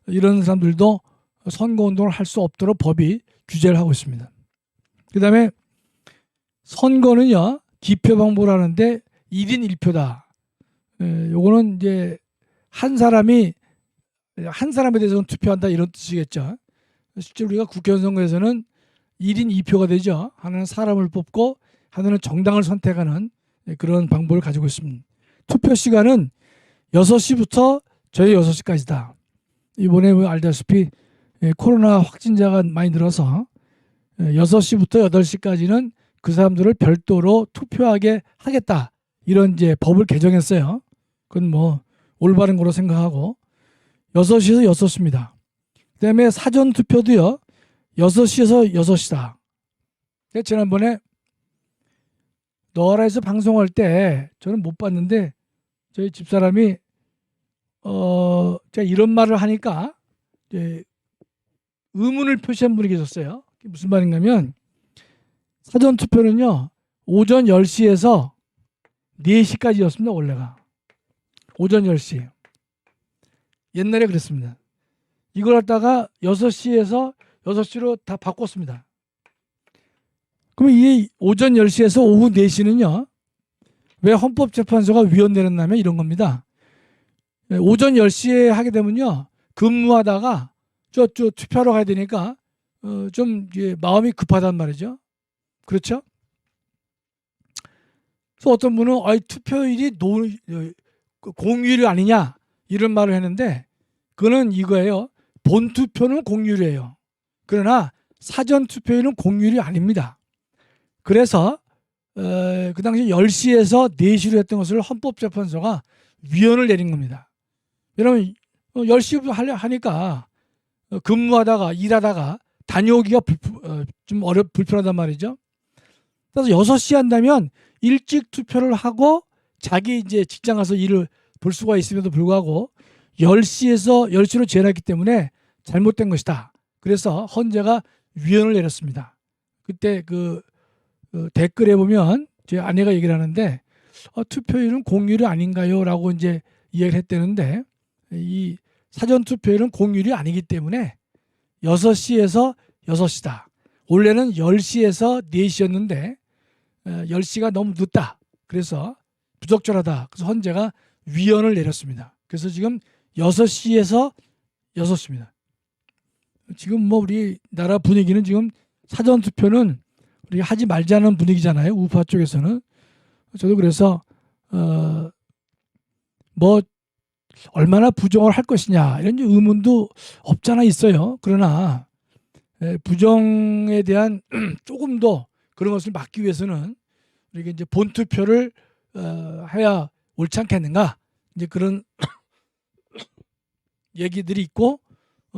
이런 사람들도 선거운동을 할 수 없도록 법이 규제를 하고 있습니다. 그다음에 선거는요 기표 방법을 하는데 1인 1표다. 요거는 이제 한 사람에 대해서는 투표한다 이런 뜻이겠죠. 실제 우리가 국회의원 선거에서는 1인 2표가 되죠. 하나는 사람을 뽑고 하나는 정당을 선택하는 그런 방법을 가지고 있습니다. 투표 시간은 6시부터 저희 6시까지다. 이번에 알다시피 코로나 확진자가 많이 늘어서 6시부터 8시까지는 그 사람들을 별도로 투표하게 하겠다. 이런 이제 법을 개정했어요. 그건 뭐 올바른 거로 생각하고 6시에서 6시입니다. 그다음에 사전 투표도요. 6시에서 6시다. 지난번에 너라에서 방송할 때 저는 못 봤는데 저희 집사람이 제가 이런 말을 하니까 이제 의문을 표시한 분이 계셨어요. 무슨 말인가면 사전 투표는요. 오전 10시에서 4시까지였습니다. 원래가. 오전 10시. 옛날에 그랬습니다. 이걸 갖다가 6시에서 6시로 다 바꿨습니다. 그럼 이 오전 10시에서 오후 4시는요. 왜 헌법재판소가 위헌 내렸냐면 이런 겁니다. 오전 10시에 하게 되면요. 근무하다가 저 투표하러 가야 되니까 좀 마음이 급하단 말이죠. 그렇죠? 그래서 어떤 분은 투표일이 공휴일 아니냐 이런 말을 했는데 그거는 이거예요. 본투표는 공휴일이에요. 그러나 사전투표일은 공휴일이 아닙니다. 그래서 그 당시 10시에서 4시로 했던 것을 헌법재판소가 위헌을 내린 겁니다. 왜냐하면 10시부터 하니까 근무하다가 일하다가 다녀오기가 좀 불편하단 말이죠. 그래서 6시 한다면 일찍 투표를 하고 자기 이제 직장 가서 일을 볼 수가 있음에도 불구하고 10시로 제한했기 때문에 잘못된 것이다. 그래서 헌재가 위헌을 내렸습니다. 그때 댓글에 보면 제 아내가 얘기를 하는데 투표일은 공휴일이 아닌가요? 라고 이제 이야기를 했다는데 이 사전 투표일은 공휴일이 아니기 때문에 6시에서 6시다. 원래는 10시에서 4시였는데 10시가 너무 늦다. 그래서 부적절하다. 그래서 헌재가 위헌을 내렸습니다. 그래서 지금 6시에서 6시입니다. 지금 뭐 우리나라 분위기는 지금 사전 투표는 우리가 하지 말자는 분위기잖아요. 우파 쪽에서는. 저도 그래서 뭐 얼마나 부정을 할 것이냐 이런 의문도 없잖아 있어요. 그러나 부정에 대한 조금 더 그런 것을 막기 위해서는 우리가 이제 본투표를 해야 옳지 않겠는가 이제 그런 얘기들이 있고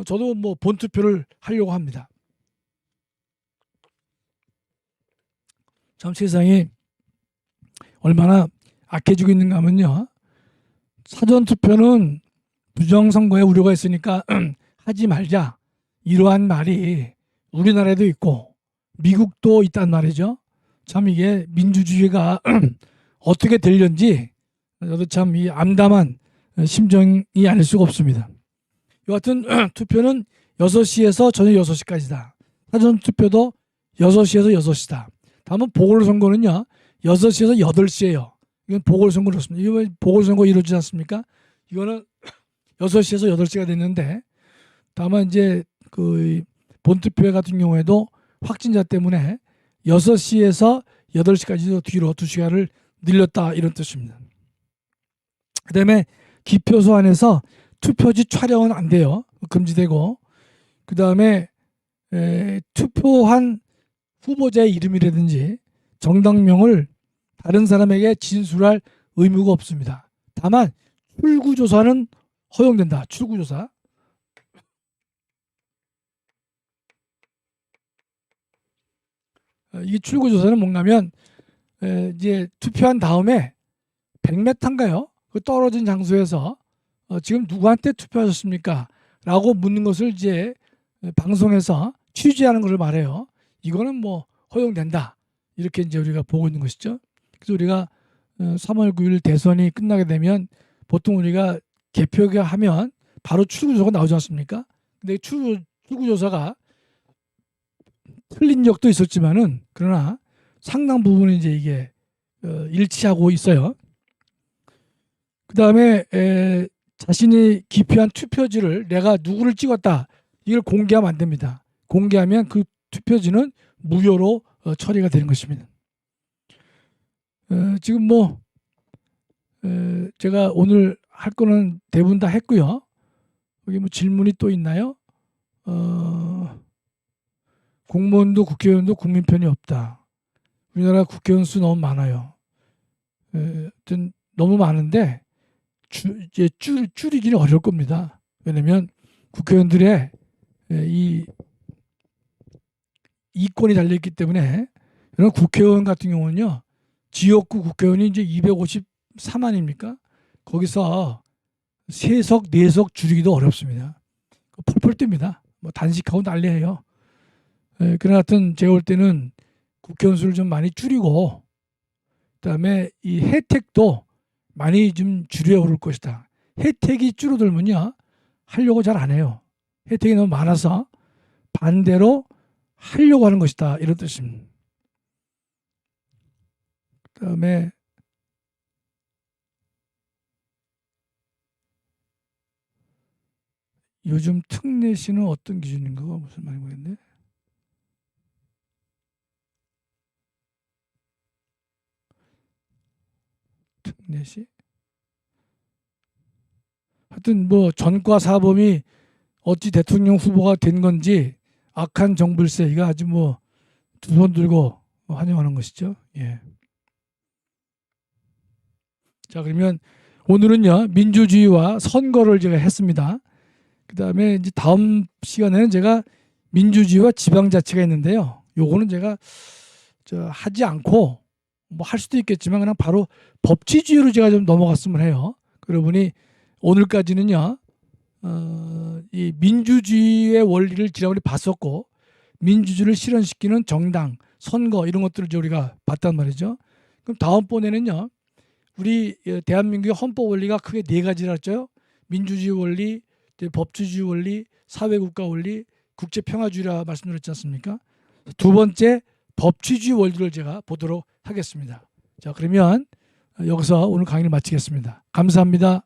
저도 뭐 본투표를 하려고 합니다. 참 세상이 얼마나 악해지고 있는가 하면요. 사전투표는 부정선거에 우려가 있으니까 하지 말자. 이러한 말이 우리나라에도 있고 미국도 있단 말이죠. 참 이게 민주주의가 어떻게 되려는지 저도 참 이 암담한 심정이 아닐 수가 없습니다. 여하튼 투표는 6시에서 저녁 6시까지다. 사전투표도 6시에서 6시다. 다음은 보궐선거는요. 6시에서 8시예요. 이건 보궐선거로 그렇습니다. 이거 보궐선거 이루어지지 않습니까? 이거는 6시에서 8시가 됐는데 다만 이제 본투표 같은 경우에도 확진자 때문에 6시에서 8시까지도 뒤로 2시간을 늘렸다 이런 뜻입니다. 그 다음에 기표소 안에서 투표지 촬영은 안 돼요. 금지되고 그 다음에 투표한 후보자의 이름이라든지 정당명을 다른 사람에게 진술할 의무가 없습니다. 다만 출구조사는 허용된다. 출구조사. 이 출구조사는 뭔가면 이제 투표한 다음에 100m인가요? 그 떨어진 장소에서 지금 누구한테 투표하셨습니까? 라고 묻는 것을 이제 방송에서 취재하는 것을 말해요. 이거는 뭐 허용된다. 이렇게 이제 우리가 보고 있는 것이죠. 그래서 우리가 3월 9일 대선이 끝나게 되면 보통 우리가 개표하면 바로 출구조사가 나오지 않습니까? 근데 출구조사가 틀린 적도 있었지만은 그러나 상당 부분은 이제 이게 일치하고 있어요. 그 다음에 자신이 기표한 투표지를 내가 누구를 찍었다 이걸 공개하면 안 됩니다. 공개하면 그 투표지는 무효로 처리가 되는 것입니다. 지금 뭐 제가 오늘 할 거는 대부분 다 했고요. 여기 뭐 질문이 또 있나요? 공무원도 국회의원도 국민 편이 없다. 우리나라 국회의원 수 너무 많아요. 하여튼 너무 많은데 이제 줄이기는 어려울 겁니다. 왜냐하면 국회의원들의 이 이권이 달려있기 때문에 이런 국회의원 같은 경우는요. 지역구 국회의원이 이제 253만입니까? 거기서 3석, 4석 줄이기도 어렵습니다. 펄펄 뜹니다. 뭐 단식하고 난리예요. 그러나 하여튼 제가 볼 때는 국회의원 수를 좀 많이 줄이고 그다음에 이 혜택도 많이 좀 줄여 오를 것이다. 혜택이 줄어들면요. 하려고 잘 안 해요. 혜택이 너무 많아서 반대로 하려고 하는 것이다. 이런 뜻입니다. 그다음에 요즘 특례시는 어떤 기준인가? 무슨 말인가 모르겠네. 특례시? 하여튼 뭐 전과 사범이 어찌 대통령 후보가 된 건지 악한 정불세 이거 아주 뭐 두 손 들고 환영하는 것이죠. 예. 자 그러면 오늘은요 민주주의와 선거를 제가 했습니다. 그 다음에 이제 다음 시간에는 제가 민주주의와 지방자치가 있는데요. 요거는 제가 하지 않고 뭐 할 수도 있겠지만 그냥 바로 법치주의로 제가 좀 넘어갔으면 해요. 여러분이 오늘까지는요 이 민주주의의 원리를 지난번에 봤었고 민주주의를 실현시키는 정당, 선거 이런 것들을 이제 우리가 봤단 말이죠. 그럼 다음번에는요. 우리 대한민국의 헌법 원리가 크게 네 가지라 했죠. 민주주의 원리, 법치주의 원리, 사회국가 원리, 국제평화주의라 말씀드렸지 않습니까? 두 번째 법치주의 원리를 제가 보도록 하겠습니다. 자, 그러면 여기서 오늘 강의를 마치겠습니다. 감사합니다.